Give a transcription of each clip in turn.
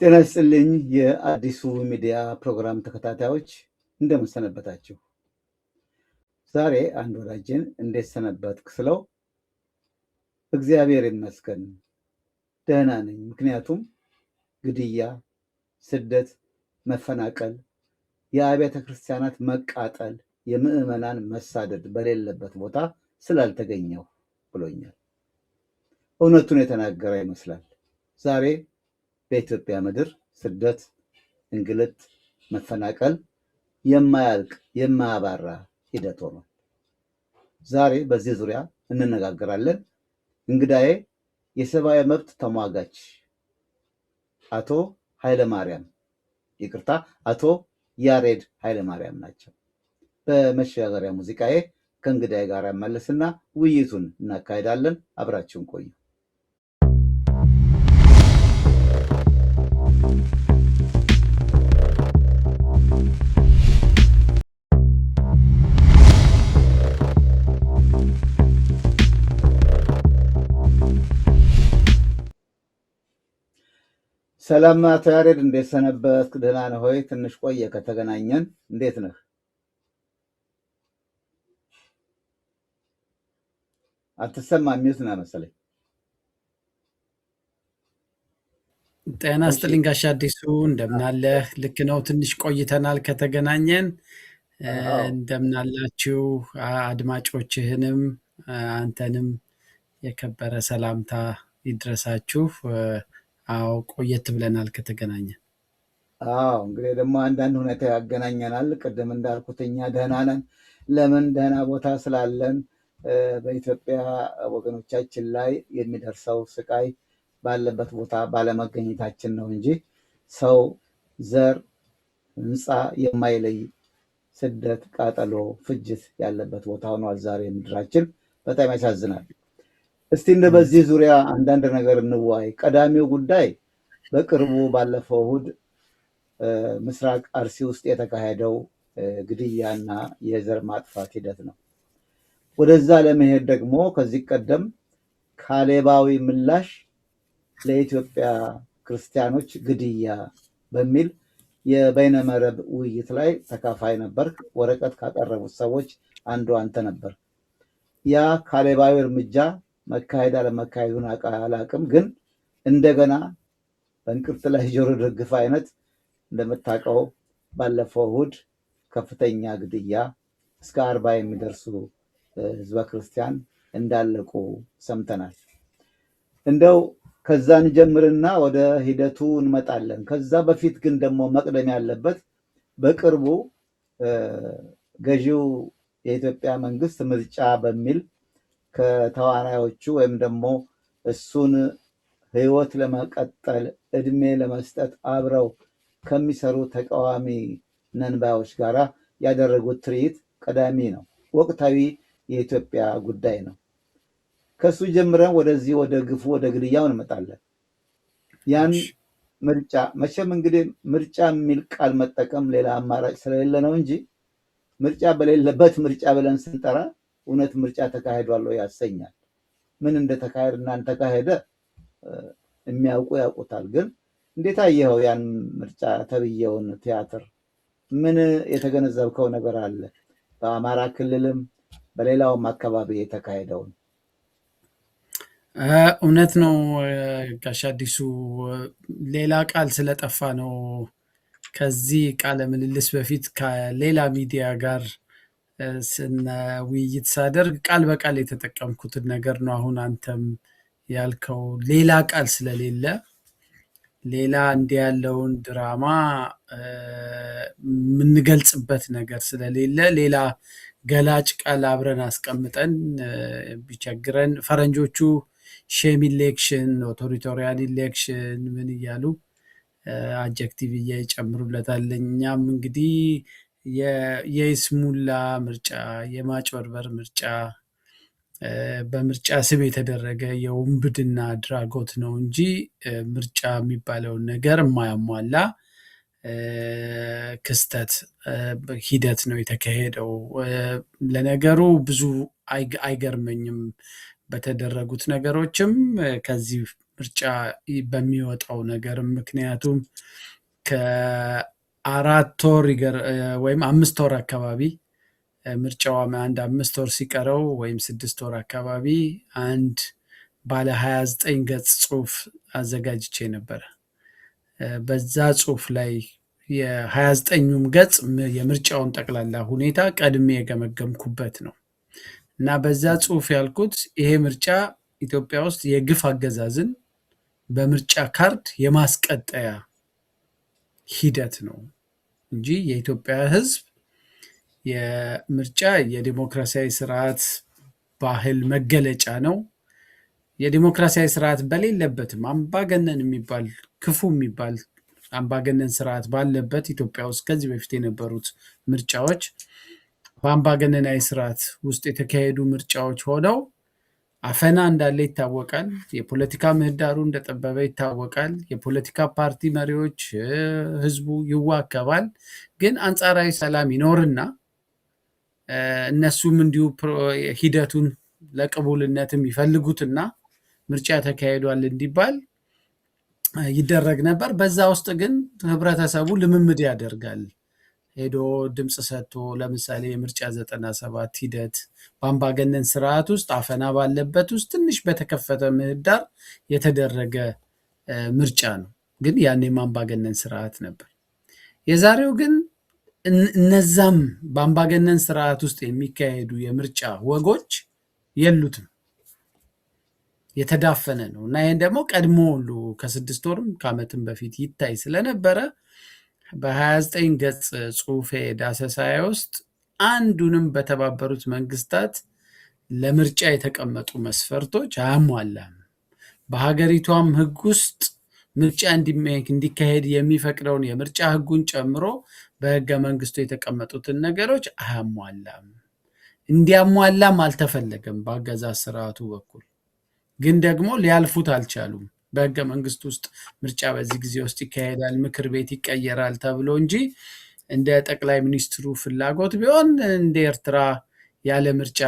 ጤና ይስጥልኝ የአዲሱ ሚዲያ ፕሮግራም ተከታታዮች እንደምን ሰነበታችሁ? ዛሬ አንድ ወዳጄን እንዴት ሰነበትክ ስለው እግዚአብሔር ይመስገን ደህና ነኝ፣ ምክንያቱም ግድያ፣ ስደት፣ መፈናቀል፣ የአብያተ ክርስቲያናት መቃጠል፣ የምዕመናን መሳደድ በሌለበት ቦታ ስላልተገኘሁ ብሎኛል። እውነቱን የተናገረ ይመስላል። ዛሬ በኢትዮጵያ ምድር ስደት፣ እንግልት፣ መፈናቀል የማያልቅ የማያባራ ሂደት ሆኗል። ዛሬ በዚህ ዙሪያ እንነጋገራለን። እንግዳዬ የሰብአዊ መብት ተሟጋች አቶ ያሬድ ኃይለማርያም ናቸው። በመሸጋገሪያ ሙዚቃዬ ከእንግዳዬ ጋር ያመለስና ውይይቱን እናካሄዳለን። አብራችሁን ቆዩ። ሰላም አቶ ያሬድ፣ እንዴት ሰነበትክ? ደህና ነህ ሆይ? ትንሽ ቆየ ከተገናኘን። እንዴት ነህ? አትሰማም? ሚውት ነህ መሰለኝ። ጤና ይስጥልኝ ጋሽ አዲሱ፣ እንደምናለህ? ልክ ነው፣ ትንሽ ቆይተናል ከተገናኘን። እንደምናላችሁ አድማጮችህንም አንተንም የከበረ ሰላምታ ይድረሳችሁ። አዎ ቆየት ብለናል ከተገናኘን። አዎ እንግዲህ ደግሞ አንዳንድ ሁኔታ ያገናኘናል። ቅድም እንዳልኩት እኛ ደህና ነን። ለምን? ደህና ቦታ ስላለን በኢትዮጵያ ወገኖቻችን ላይ የሚደርሰው ስቃይ ባለበት ቦታ ባለመገኘታችን ነው እንጂ ሰው ዘር ህንፃ የማይለይ ስደት፣ ቃጠሎ፣ ፍጅት ያለበት ቦታ ሆኗል ዛሬ ምድራችን። በጣም ያሳዝናል። እስቲ እንደ በዚህ ዙሪያ አንዳንድ ነገር እንዋይ። ቀዳሚው ጉዳይ በቅርቡ ባለፈው እሑድ ምስራቅ አርሲ ውስጥ የተካሄደው ግድያና የዘር ማጥፋት ሂደት ነው። ወደዛ ለመሄድ ደግሞ ከዚህ ቀደም ካሌባዊ ምላሽ ለኢትዮጵያ ክርስቲያኖች ግድያ በሚል የበይነመረብ ውይይት ላይ ተካፋይ ነበር። ወረቀት ካቀረቡት ሰዎች አንዱ አንተ ነበር። ያ ካሌባዊ እርምጃ መካሄድ አለመካሄዱን አላቅም፣ ግን እንደገና በእንቅርት ላይ ጆሮ ደግፍ አይነት እንደምታውቀው ባለፈው እሑድ ከፍተኛ ግድያ እስከ 40 የሚደርሱ ህዝበ ክርስቲያን እንዳለቁ ሰምተናል። እንደው ከዛ እንጀምርና ወደ ሂደቱ እንመጣለን። ከዛ በፊት ግን ደግሞ መቅደም ያለበት በቅርቡ ገዢው የኢትዮጵያ መንግስት ምርጫ በሚል ከተዋናዮቹ ወይም ደግሞ እሱን ህይወት ለመቀጠል እድሜ ለመስጠት አብረው ከሚሰሩ ተቃዋሚ ነንባዮች ጋራ ያደረጉት ትርኢት ቀዳሚ ነው። ወቅታዊ የኢትዮጵያ ጉዳይ ነው። ከሱ ጀምረን ወደዚህ ወደ ግፉ ወደ ግድያው እንመጣለን። ያን ምርጫ መቼም እንግዲህ ምርጫ የሚል ቃል መጠቀም ሌላ አማራጭ ስለሌለ ነው እንጂ ምርጫ በሌለበት ምርጫ ብለን ስንጠራ እውነት ምርጫ ተካሂዷል ያሰኛል። ምን እንደተካሄደ እናንተ ተካሄደ የሚያውቁ ያውቁታል። ግን እንዴት አየኸው ያን ምርጫ ተብዬውን ቲያትር? ምን የተገነዘብከው ነገር አለ? በአማራ ክልልም በሌላውም አካባቢ የተካሄደውን። እውነት ነው ጋሽ አዲሱ፣ ሌላ ቃል ስለጠፋ ነው። ከዚህ ቃለ ምልልስ በፊት ከሌላ ሚዲያ ጋር ውይይት ሳደርግ ቃል በቃል የተጠቀምኩትን ነገር ነው አሁን አንተም ያልከው። ሌላ ቃል ስለሌለ ሌላ እንዲህ ያለውን ድራማ የምንገልጽበት ነገር ስለሌለ ሌላ ገላጭ ቃል አብረን አስቀምጠን ቢቸግረን ፈረንጆቹ ሼም ኢሌክሽን፣ ኦቶሪታሪያን ኢሌክሽን ምን እያሉ አጀክቲቭ እየጨምሩለታል። እኛም እንግዲህ የይስሙላ ምርጫ፣ የማጭበርበር ምርጫ፣ በምርጫ ስም የተደረገ የውንብድና አድራጎት ነው እንጂ ምርጫ የሚባለውን ነገር የማያሟላ ክስተት ሂደት ነው የተካሄደው። ለነገሩ ብዙ አይገርመኝም በተደረጉት ነገሮችም ከዚህ ምርጫ በሚወጣው ነገር። ምክንያቱም ከ4 ወር ወይም 5 ወር አካባቢ ምርጫው አንድ 5 ወር ሲቀረው ወይም 6 ወር አካባቢ አንድ ባለ 29 ገጽ ጽሁፍ አዘጋጅቼ ነበረ። በዛ ጽሁፍ ላይ የ29ኙም ገጽ የምርጫውን ጠቅላላ ሁኔታ ቀድሜ የገመገምኩበት ነው እና በዛ ጽሁፍ ያልኩት ይሄ ምርጫ ኢትዮጵያ ውስጥ የግፍ አገዛዝን በምርጫ ካርድ የማስቀጠያ ሂደት ነው እንጂ የኢትዮጵያ ሕዝብ የምርጫ የዲሞክራሲያዊ ስርዓት ባህል መገለጫ ነው። የዲሞክራሲያዊ ስርዓት በሌለበትም አምባገነን የሚባል ክፉ የሚባል አምባገነን ስርዓት ባለበት ኢትዮጵያ ውስጥ ከዚህ በፊት የነበሩት ምርጫዎች በአምባገነናዊ ስርዓት ውስጥ የተካሄዱ ምርጫዎች ሆነው አፈና እንዳለ ይታወቃል። የፖለቲካ ምህዳሩ እንደጠበበ ይታወቃል። የፖለቲካ ፓርቲ መሪዎች፣ ህዝቡ ይዋከባል። ግን አንጻራዊ ሰላም ይኖርና እነሱም እንዲሁ ሂደቱን ለቅቡልነትም ይፈልጉትና ምርጫ ተካሂዷል እንዲባል ይደረግ ነበር። በዛ ውስጥ ግን ህብረተሰቡ ልምምድ ያደርጋል። ሄዶ ድምፅ ሰጥቶ ለምሳሌ የምርጫ 97 ሂደት በአምባገነን ስርዓት ውስጥ አፈና ባለበት ውስጥ ትንሽ በተከፈተ ምህዳር የተደረገ ምርጫ ነው። ግን ያኔም አምባገነን ስርዓት ነበር። የዛሬው ግን እነዛም በአምባገነን ስርዓት ውስጥ የሚካሄዱ የምርጫ ወጎች የሉትም፣ የተዳፈነ ነው እና ይህን ደግሞ ቀድሞ ሁሉ ከ6 ወርም ከዓመትም በፊት ይታይ ስለነበረ በ29 ገጽ ጽሁፌ ዳሰሳዬ ውስጥ አንዱንም በተባበሩት መንግስታት ለምርጫ የተቀመጡ መስፈርቶች አያሟላም፣ በሀገሪቷም ህግ ውስጥ ምርጫ እንዲካሄድ የሚፈቅደውን የምርጫ ህጉን ጨምሮ በህገ መንግስቱ የተቀመጡትን ነገሮች አያሟላም፣ እንዲያሟላም አልተፈለገም በአገዛዝ ስርዓቱ በኩል። ግን ደግሞ ሊያልፉት አልቻሉም። በህገ መንግስት ውስጥ ምርጫ በዚህ ጊዜ ውስጥ ይካሄዳል፣ ምክር ቤት ይቀየራል ተብሎ እንጂ እንደ ጠቅላይ ሚኒስትሩ ፍላጎት ቢሆን እንደ ኤርትራ ያለ ምርጫ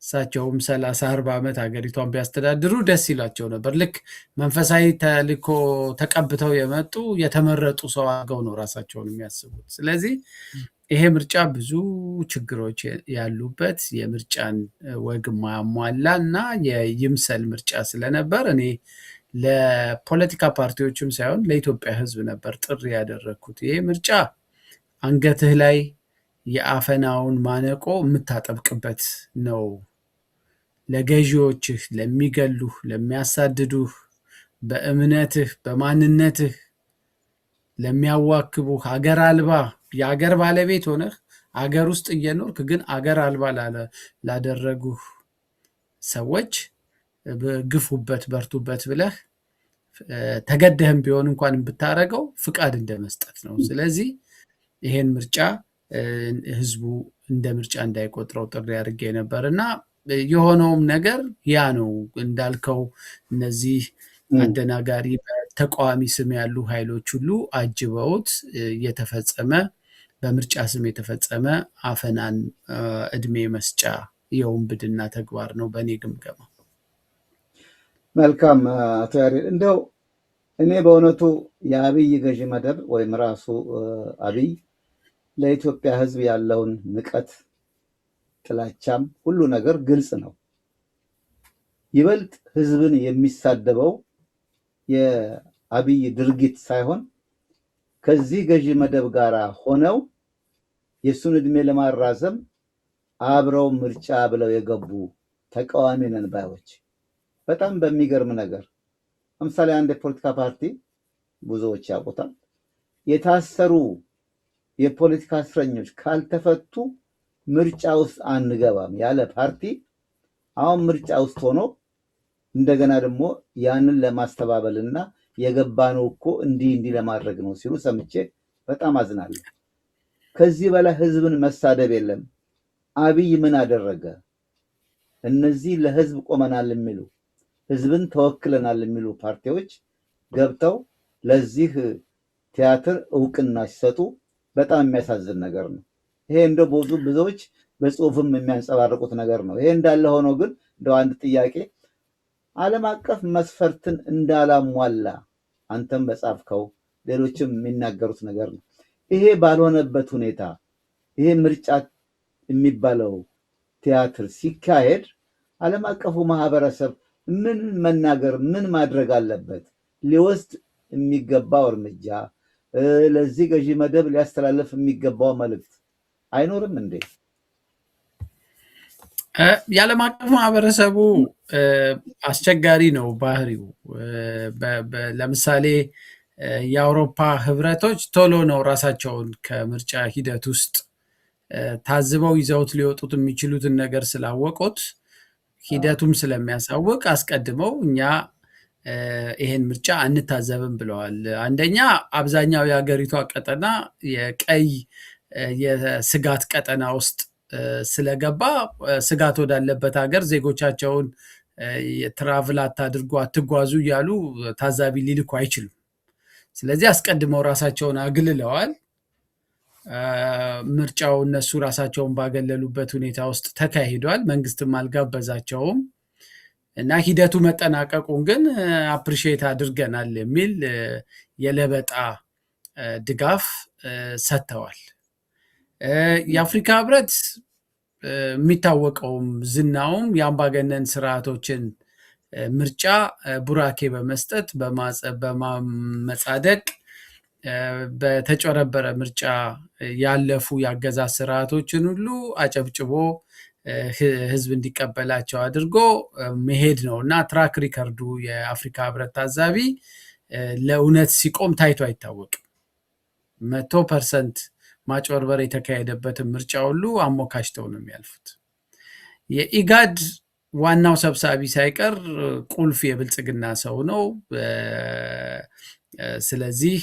እሳቸውም 30-40 ዓመት ሀገሪቷን ቢያስተዳድሩ ደስ ይላቸው ነበር። ልክ መንፈሳዊ ተልእኮ ተቀብተው የመጡ የተመረጡ ሰው አድርገው ነው ራሳቸውን የሚያስቡት። ስለዚህ ይሄ ምርጫ ብዙ ችግሮች ያሉበት የምርጫን ወግ ማሟላ እና የይምሰል ምርጫ ስለነበር እኔ ለፖለቲካ ፓርቲዎችም ሳይሆን ለኢትዮጵያ ህዝብ ነበር ጥሪ ያደረግኩት። ይሄ ምርጫ አንገትህ ላይ የአፈናውን ማነቆ የምታጠብቅበት ነው። ለገዢዎችህ፣ ለሚገሉህ፣ ለሚያሳድዱህ፣ በእምነትህ በማንነትህ ለሚያዋክቡህ፣ አገር አልባ የአገር ባለቤት ሆነህ አገር ውስጥ እየኖርክ ግን አገር አልባ ላደረጉህ ሰዎች ግፉበት፣ በርቱበት ብለህ ተገደህም ቢሆን እንኳን ብታረገው ፍቃድ እንደመስጠት ነው። ስለዚህ ይሄን ምርጫ ህዝቡ እንደ ምርጫ እንዳይቆጥረው ጥሪ አድርጌ ነበር እና የሆነውም ነገር ያ ነው። እንዳልከው እነዚህ አደናጋሪ በተቃዋሚ ስም ያሉ ኃይሎች ሁሉ አጅበውት የተፈጸመ በምርጫ ስም የተፈጸመ አፈናን እድሜ መስጫ የውንብድና ተግባር ነው በእኔ ግምገማ። መልካም አቶ ያሬድ፣ እንደው እኔ በእውነቱ የአብይ ገዢ መደብ ወይም ራሱ አብይ ለኢትዮጵያ ህዝብ ያለውን ንቀት፣ ጥላቻም ሁሉ ነገር ግልጽ ነው። ይበልጥ ህዝብን የሚሳደበው የአብይ ድርጊት ሳይሆን ከዚህ ገዢ መደብ ጋር ሆነው የሱን እድሜ ለማራዘም አብረው ምርጫ ብለው የገቡ ተቃዋሚ ነን ባዮች በጣም በሚገርም ነገር፣ ለምሳሌ አንድ የፖለቲካ ፓርቲ ብዙዎች ያውቁታል፣ የታሰሩ የፖለቲካ እስረኞች ካልተፈቱ ምርጫ ውስጥ አንገባም ያለ ፓርቲ አሁን ምርጫ ውስጥ ሆኖ እንደገና ደግሞ ያንን ለማስተባበልና የገባነው እኮ እንዲህ ለማድረግ ነው ሲሉ ሰምቼ በጣም አዝናለሁ። ከዚህ በላይ ህዝብን መሳደብ የለም። አብይ ምን አደረገ? እነዚህ ለህዝብ ቆመናል የሚሉ ህዝብን ተወክለናል የሚሉ ፓርቲዎች ገብተው ለዚህ ቲያትር እውቅና ሲሰጡ በጣም የሚያሳዝን ነገር ነው። ይሄ እንደ ብዙዎች በጽሁፍም የሚያንጸባርቁት ነገር ነው። ይሄ እንዳለ ሆኖ ግን እንደው አንድ ጥያቄ፣ ዓለም አቀፍ መስፈርትን እንዳላሟላ አንተም በጻፍከው ሌሎችም የሚናገሩት ነገር ነው። ይሄ ባልሆነበት ሁኔታ ይሄ ምርጫ የሚባለው ቲያትር ሲካሄድ ዓለም አቀፉ ማህበረሰብ ምን መናገር ምን ማድረግ አለበት? ሊወስድ የሚገባው እርምጃ ለዚህ ገዢ መደብ ሊያስተላልፍ የሚገባው መልእክት አይኖርም እንዴ? የዓለም አቀፍ ማህበረሰቡ አስቸጋሪ ነው ባህሪው። ለምሳሌ የአውሮፓ ህብረቶች ቶሎ ነው ራሳቸውን ከምርጫ ሂደት ውስጥ ታዝበው ይዘውት ሊወጡት የሚችሉትን ነገር ስላወቁት ሂደቱም ስለሚያሳውቅ አስቀድመው እኛ ይሄን ምርጫ አንታዘብም ብለዋል። አንደኛ አብዛኛው የሀገሪቷ ቀጠና የቀይ የስጋት ቀጠና ውስጥ ስለገባ ስጋት ወዳለበት ሀገር ዜጎቻቸውን ትራቭል አታድርጉ አትጓዙ እያሉ ታዛቢ ሊልኩ አይችሉም። ስለዚህ አስቀድመው ራሳቸውን አግልለዋል። ምርጫው እነሱ ራሳቸውን ባገለሉበት ሁኔታ ውስጥ ተካሂዷል። መንግስትም አልጋበዛቸውም እና ሂደቱ መጠናቀቁን ግን አፕሪሺየት አድርገናል የሚል የለበጣ ድጋፍ ሰጥተዋል። የአፍሪካ ህብረት የሚታወቀውም ዝናውም የአምባገነን ስርዓቶችን ምርጫ ቡራኬ በመስጠት በማመጻደቅ በተጨረበረ ምርጫ ያለፉ የአገዛዝ ስርዓቶችን ሁሉ አጨብጭቦ ህዝብ እንዲቀበላቸው አድርጎ መሄድ ነው እና ትራክ ሪከርዱ የአፍሪካ ህብረት ታዛቢ ለእውነት ሲቆም ታይቶ አይታወቅም። 100% ማጭበርበር የተካሄደበትን ምርጫ ሁሉ አሞካሽተው ነው የሚያልፉት። የኢጋድ ዋናው ሰብሳቢ ሳይቀር ቁልፍ የብልጽግና ሰው ነው። ስለዚህ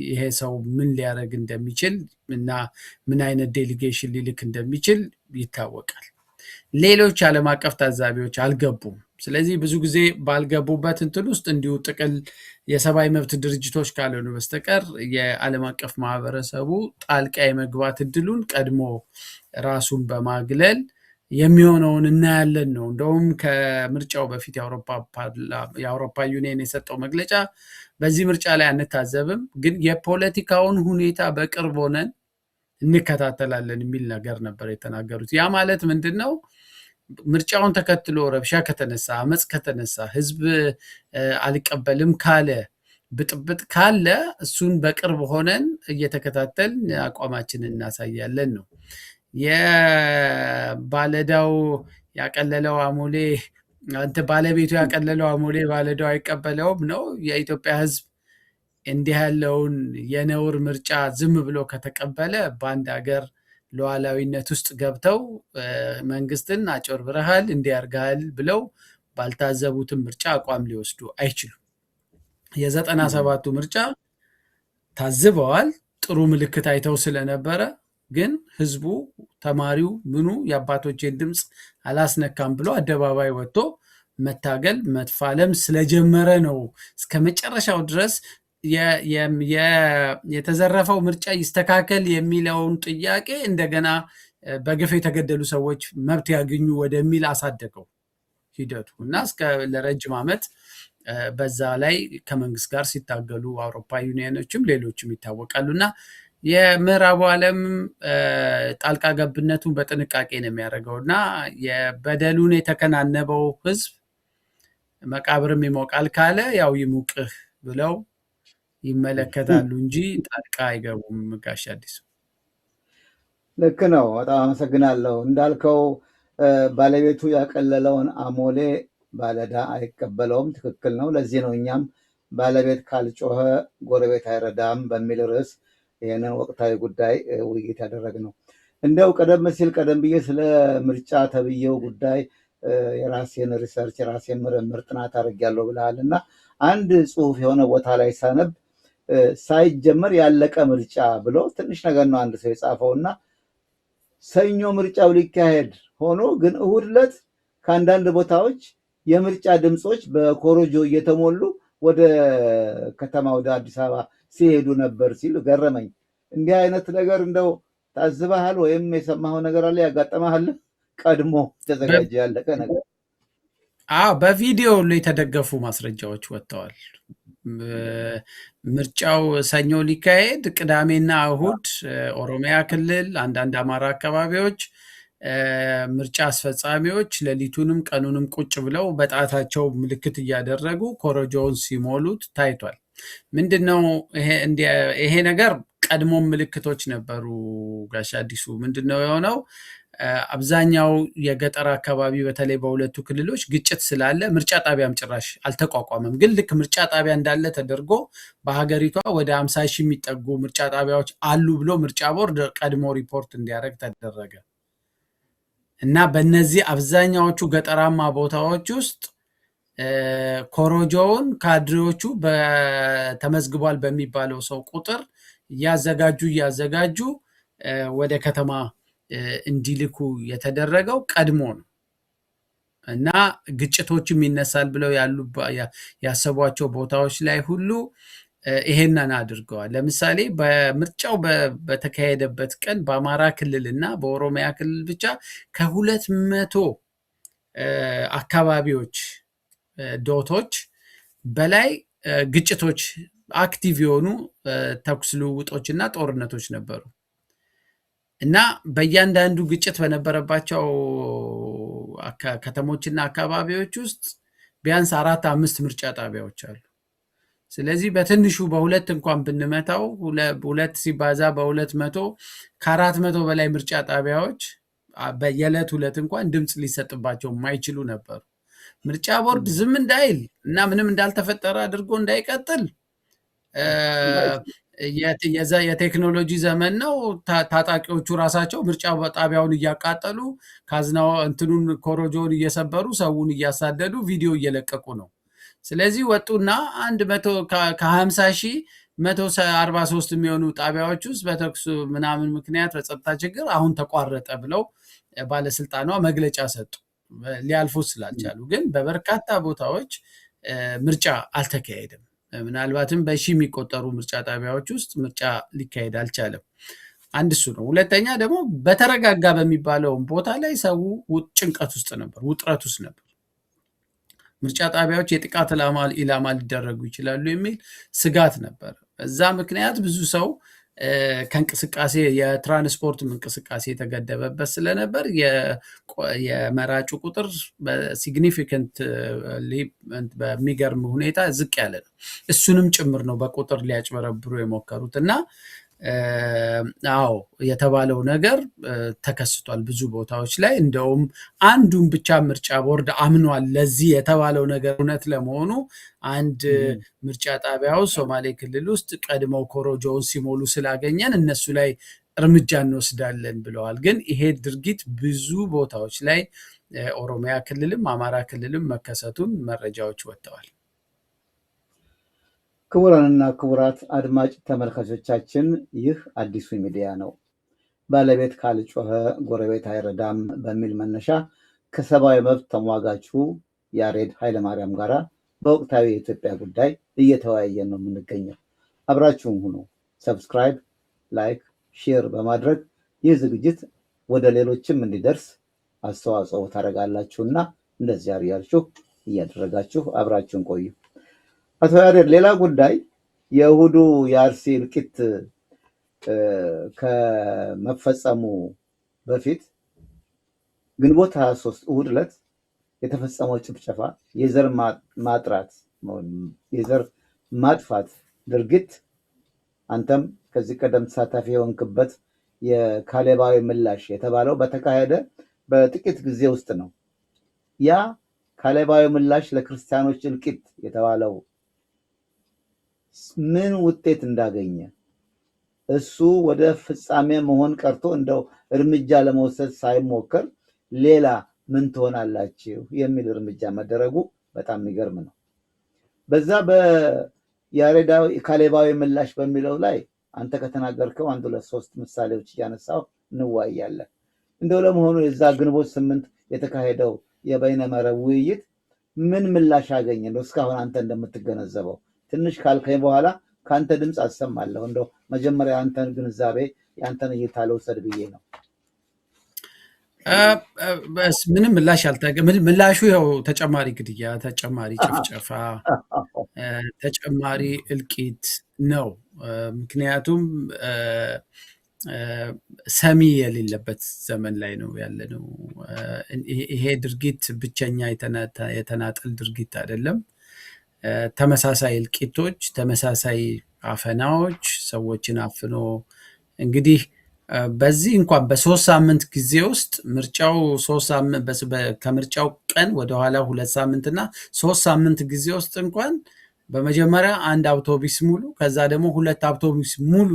ይሄ ሰው ምን ሊያደርግ እንደሚችል እና ምን አይነት ዴሊጌሽን ሊልክ እንደሚችል ይታወቃል። ሌሎች ዓለም አቀፍ ታዛቢዎች አልገቡም። ስለዚህ ብዙ ጊዜ ባልገቡበት እንትን ውስጥ እንዲሁ ጥቅል የሰብአዊ መብት ድርጅቶች ካልሆኑ በስተቀር የዓለም አቀፍ ማህበረሰቡ ጣልቃ የመግባት እድሉን ቀድሞ ራሱን በማግለል የሚሆነውን እናያለን ነው። እንደውም ከምርጫው በፊት የአውሮፓ ዩኒየን የሰጠው መግለጫ በዚህ ምርጫ ላይ አንታዘብም፣ ግን የፖለቲካውን ሁኔታ በቅርብ ሆነን እንከታተላለን የሚል ነገር ነበር የተናገሩት። ያ ማለት ምንድን ነው? ምርጫውን ተከትሎ ረብሻ ከተነሳ፣ አመፅ ከተነሳ፣ ህዝብ አልቀበልም ካለ፣ ብጥብጥ ካለ እሱን በቅርብ ሆነን እየተከታተልን አቋማችንን እናሳያለን ነው። የባለዳው ያቀለለው አሞሌ ባለቤቱ ያቀለለው አሞሌ ባለዳው አይቀበለውም ነው። የኢትዮጵያ ህዝብ እንዲህ ያለውን የነውር ምርጫ ዝም ብሎ ከተቀበለ በአንድ ሀገር ሉዓላዊነት ውስጥ ገብተው መንግስትን አጭበርብረሃል እንዲያርጋል ብለው ባልታዘቡትም ምርጫ አቋም ሊወስዱ አይችሉም። የ97ቱ ምርጫ ታዝበዋል። ጥሩ ምልክት አይተው ስለነበረ ግን ህዝቡ ተማሪው ምኑ የአባቶችን ድምፅ አላስነካም ብሎ አደባባይ ወጥቶ መታገል መትፋለም ስለጀመረ ነው እስከ መጨረሻው ድረስ የተዘረፈው ምርጫ ይስተካከል የሚለውን ጥያቄ እንደገና በግፍ የተገደሉ ሰዎች መብት ያገኙ ወደሚል አሳደገው ሂደቱ እና እስከ ለረጅም ዓመት በዛ ላይ ከመንግስት ጋር ሲታገሉ አውሮፓ ዩኒየኖችም ሌሎችም ይታወቃሉ። እና የምዕራቡ ዓለም ጣልቃ ገብነቱን በጥንቃቄ ነው የሚያደርገው እና የበደሉን የተከናነበው ህዝብ መቃብርም ይሞቃል ካለ ያው ይሙቅህ ብለው ይመለከታሉ እንጂ ጣልቃ አይገቡም። ጋሽ አዲሱ ልክ ነው። በጣም አመሰግናለሁ። እንዳልከው ባለቤቱ ያቀለለውን አሞሌ ባለዳ አይቀበለውም። ትክክል ነው። ለዚህ ነው እኛም ባለቤት ካልጮኸ ጎረቤት አይረዳም በሚል ርዕስ ይህንን ወቅታዊ ጉዳይ ውይይት ያደረግነው። እንደው ቀደም ብዬ ስለ ምርጫ ተብዬው ጉዳይ የራሴን ሪሰርች የራሴን ምርምር ጥናት አድርጌያለሁ ብለሃል እና አንድ ጽሁፍ የሆነ ቦታ ላይ ሳነብ ሳይጀመር ያለቀ ምርጫ ብሎ ትንሽ ነገር ነው አንድ ሰው የጻፈው እና ሰኞ ምርጫው ሊካሄድ ሆኖ ግን እሁድ ዕለት ከአንዳንድ ቦታዎች የምርጫ ድምፆች በኮሮጆ እየተሞሉ ወደ ከተማ ወደ አዲስ አበባ ሲሄዱ ነበር ሲሉ ገረመኝ። እንዲህ አይነት ነገር እንደው ታዝበሃል ወይም የሰማኸው ነገር አለ? ያጋጠመሃል? ቀድሞ ተዘጋጀ ያለቀ ነገር? በቪዲዮ ሁሉ የተደገፉ ማስረጃዎች ወጥተዋል። ምርጫው ሰኞ ሊካሄድ ቅዳሜና እሁድ ኦሮሚያ ክልል፣ አንዳንድ አማራ አካባቢዎች ምርጫ አስፈጻሚዎች ሌሊቱንም ቀኑንም ቁጭ ብለው በጣታቸው ምልክት እያደረጉ ኮረጆውን ሲሞሉት ታይቷል። ምንድነው ይሄ ነገር? ቀድሞም ምልክቶች ነበሩ። ጋሽ አዲሱ ምንድነው የሆነው? አብዛኛው የገጠር አካባቢ በተለይ በሁለቱ ክልሎች ግጭት ስላለ ምርጫ ጣቢያም ጭራሽ አልተቋቋመም። ግን ልክ ምርጫ ጣቢያ እንዳለ ተደርጎ በሀገሪቷ ወደ 50 ሺህ የሚጠጉ ምርጫ ጣቢያዎች አሉ ብሎ ምርጫ ቦርድ ቀድሞ ሪፖርት እንዲያደርግ ተደረገ እና በእነዚህ አብዛኛዎቹ ገጠራማ ቦታዎች ውስጥ ኮረጆውን ካድሬዎቹ ተመዝግቧል በሚባለው ሰው ቁጥር እያዘጋጁ ወደ ከተማ እንዲልኩ የተደረገው ቀድሞ ነው እና ግጭቶችም ይነሳል ብለው ያሰቧቸው ቦታዎች ላይ ሁሉ ይሄንን አድርገዋል። ለምሳሌ በምርጫው በተካሄደበት ቀን በአማራ ክልል እና በኦሮሚያ ክልል ብቻ ከ200 አካባቢዎች ዶቶች በላይ ግጭቶች አክቲቭ የሆኑ ተኩስ ልውውጦች እና ጦርነቶች ነበሩ እና በእያንዳንዱ ግጭት በነበረባቸው ከተሞችና አካባቢዎች ውስጥ ቢያንስ 4-5 ምርጫ ጣቢያዎች አሉ። ስለዚህ በትንሹ በሁለት እንኳን ብንመታው 2 ሲባዛ በ200 ከ400 በላይ ምርጫ ጣቢያዎች በየዕለት 2 እንኳን ድምፅ ሊሰጥባቸው የማይችሉ ነበሩ። ምርጫ ቦርድ ዝም እንዳይል እና ምንም እንዳልተፈጠረ አድርጎ እንዳይቀጥል የቴክኖሎጂ ዘመን ነው። ታጣቂዎቹ ራሳቸው ምርጫ ጣቢያውን እያቃጠሉ ካዝናው እንትኑን ኮረጆውን እየሰበሩ ሰውን እያሳደዱ ቪዲዮ እየለቀቁ ነው። ስለዚህ ወጡና 150 ሺህ 143 የሚሆኑ ጣቢያዎች ውስጥ በተኩስ ምናምን ምክንያት በጸጥታ ችግር አሁን ተቋረጠ ብለው ባለስልጣኗ መግለጫ ሰጡ፣ ሊያልፉት ስላልቻሉ። ግን በበርካታ ቦታዎች ምርጫ አልተካሄደም። ምናልባትም በሺህ የሚቆጠሩ ምርጫ ጣቢያዎች ውስጥ ምርጫ ሊካሄድ አልቻለም። አንድ እሱ ነው። ሁለተኛ ደግሞ በተረጋጋ በሚባለው ቦታ ላይ ሰው ጭንቀት ውስጥ ነበር፣ ውጥረት ውስጥ ነበር። ምርጫ ጣቢያዎች የጥቃት ኢላማ ሊደረጉ ይችላሉ የሚል ስጋት ነበር። በዛ ምክንያት ብዙ ሰው ከእንቅስቃሴ የትራንስፖርት እንቅስቃሴ የተገደበበት ስለነበር የመራጩ ቁጥር በሲግኒፊካንት በሚገርም ሁኔታ ዝቅ ያለ ነው። እሱንም ጭምር ነው በቁጥር ሊያጭበረብሩ የሞከሩት እና የተባለው ነገር ተከስቷል ብዙ ቦታዎች ላይ። እንደውም አንዱን ብቻ ምርጫ ቦርድ አምኗል ለዚህ የተባለው ነገር እውነት ለመሆኑ። አንድ ምርጫ ጣቢያው ሶማሌ ክልል ውስጥ ቀድመው ኮረጆውን ሲሞሉ ስላገኘን እነሱ ላይ እርምጃ እንወስዳለን ብለዋል። ግን ይሄ ድርጊት ብዙ ቦታዎች ላይ ኦሮሚያ ክልልም አማራ ክልልም መከሰቱን መረጃዎች ወጥተዋል። ክቡራንና ክቡራት አድማጭ ተመልካቾቻችን ይህ አዲሱ ሚዲያ ነው። ባለቤት ካልጮኸ ጎረቤት አይረዳም በሚል መነሻ ከሰብአዊ መብት ተሟጋቹ ያሬድ ኃይለማርያም ጋራ በወቅታዊ የኢትዮጵያ ጉዳይ እየተወያየን ነው የምንገኘው። አብራችሁም ሁኑ። ሰብስክራይብ፣ ላይክ፣ ሼር በማድረግ ይህ ዝግጅት ወደ ሌሎችም እንዲደርስ አስተዋጽኦ ታደርጋላችሁና እንደዚያ ያርችሁ እያደረጋችሁ አብራችሁን ቆዩ። አቶ ያሬድ፣ ሌላ ጉዳይ የእሁዱ የአርሲ እልቂት ከመፈጸሙ በፊት ግንቦት 23 እሁድ ዕለት የተፈጸመው ጭፍጨፋ የዘር ማጥፋት ድርጊት አንተም ከዚህ ቀደም ተሳታፊ የሆንክበት የካሌባዊ ምላሽ የተባለው በተካሄደ በጥቂት ጊዜ ውስጥ ነው። ያ ካሌባዊ ምላሽ ለክርስቲያኖች እልቂት የተባለው ምን ውጤት እንዳገኘ እሱ ወደ ፍጻሜ መሆን ቀርቶ እንደው እርምጃ ለመውሰድ ሳይሞከር ሌላ ምን ትሆናላችሁ የሚል እርምጃ መደረጉ በጣም የሚገርም ነው። በዛ በያሬዳዊ ካሌባዊ ምላሽ በሚለው ላይ አንተ ከተናገርከው 1-2-3 ምሳሌዎች እያነሳው እንወያያለን። እንደው ለመሆኑ የዛ ግንቦት 8 የተካሄደው የበይነመረብ ውይይት ምን ምላሽ አገኘ? እንደው እስካሁን አንተ እንደምትገነዘበው ትንሽ ካልከኝ በኋላ ከአንተ ድምፅ አሰማለሁ። እንደው መጀመሪያ አንተን ግንዛቤ የአንተን እይታ ልውሰድ ብዬ ነው። በስ ምንም ምላሽ ምላሹ ያው ተጨማሪ ግድያ፣ ተጨማሪ ጭፍጨፋ፣ ተጨማሪ እልቂት ነው። ምክንያቱም ሰሚ የሌለበት ዘመን ላይ ነው ያለነው። ይሄ ድርጊት ብቸኛ የተናጠል ድርጊት አይደለም። ተመሳሳይ እልቂቶች፣ ተመሳሳይ አፈናዎች፣ ሰዎችን አፍኖ እንግዲህ በዚህ እንኳን በ3 ሳምንት ጊዜ ውስጥ ምርጫው ከምርጫው ቀን ወደኋላ 2 ሳምንት እና 3 ሳምንት ጊዜ ውስጥ እንኳን በመጀመሪያ 1 አውቶቡስ ሙሉ ከዛ ደግሞ 2 አውቶቡስ ሙሉ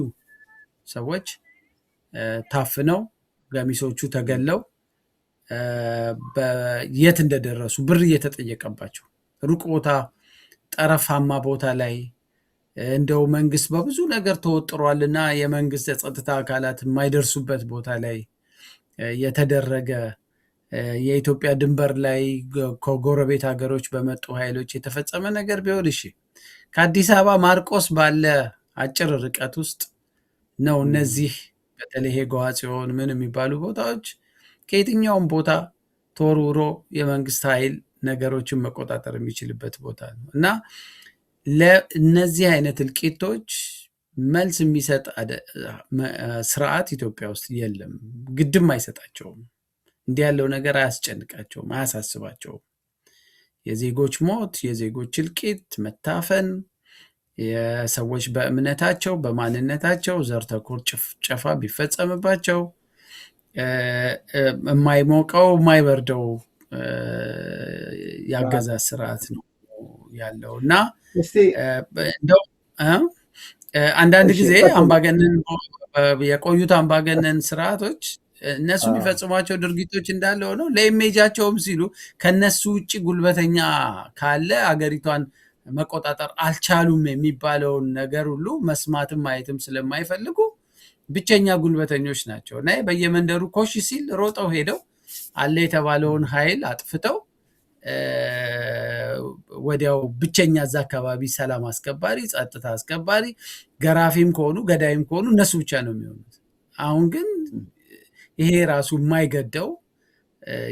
ሰዎች ታፍነው ገሚሶቹ ተገለው የት እንደደረሱ ብር እየተጠየቀባቸው ሩቅ ቦታ፣ ጠረፋማ ቦታ ላይ እንደው መንግስት በብዙ ነገር ተወጥሯልና የመንግስት የጸጥታ አካላት የማይደርሱበት ቦታ ላይ የተደረገ የኢትዮጵያ ድንበር ላይ ከጎረቤት ሀገሮች በመጡ ኃይሎች የተፈጸመ ነገር ቢሆን እሺ፣ ከአዲስ አበባ ማርቆስ ባለ አጭር ርቀት ውስጥ ነው እነዚህ በተለይ ጎሐጽዮን ምን የሚባሉ ቦታዎች ከየትኛውም ቦታ ተወርውሮ የመንግስት ኃይል ነገሮችን መቆጣጠር የሚችልበት ቦታ ነው እና ለእነዚህ አይነት እልቂቶች መልስ የሚሰጥ ስርዓት ኢትዮጵያ ውስጥ የለም። ግድም አይሰጣቸውም። እንዲህ ያለው ነገር አያስጨንቃቸውም፣ አያሳስባቸውም። የዜጎች ሞት፣ የዜጎች እልቂት፣ መታፈን፣ የሰዎች በእምነታቸው በማንነታቸው ዘር ተኮር ጭፍጨፋ ቢፈጸምባቸው የማይሞቀው የማይበርደው የአገዛዝ ስርዓት ነው ያለው እና እንደው አንዳንድ ጊዜ አምባገነን የቆዩት አምባገነን ስርዓቶች እነሱ የሚፈጽሟቸው ድርጊቶች እንዳለ ሆነው ለኢሜጃቸውም ሲሉ ከነሱ ውጭ ጉልበተኛ ካለ አገሪቷን መቆጣጠር አልቻሉም የሚባለውን ነገር ሁሉ መስማትም ማየትም ስለማይፈልጉ ብቸኛ ጉልበተኞች ናቸው እና በየመንደሩ ኮሽ ሲል ሮጠው ሄደው አለ የተባለውን ኃይል አጥፍተው ወዲያው ብቸኛ እዛ አካባቢ ሰላም አስከባሪ፣ ጸጥታ አስከባሪ፣ ገራፊም ከሆኑ ገዳይም ከሆኑ እነሱ ብቻ ነው የሚሆኑት። አሁን ግን ይሄ ራሱ የማይገደው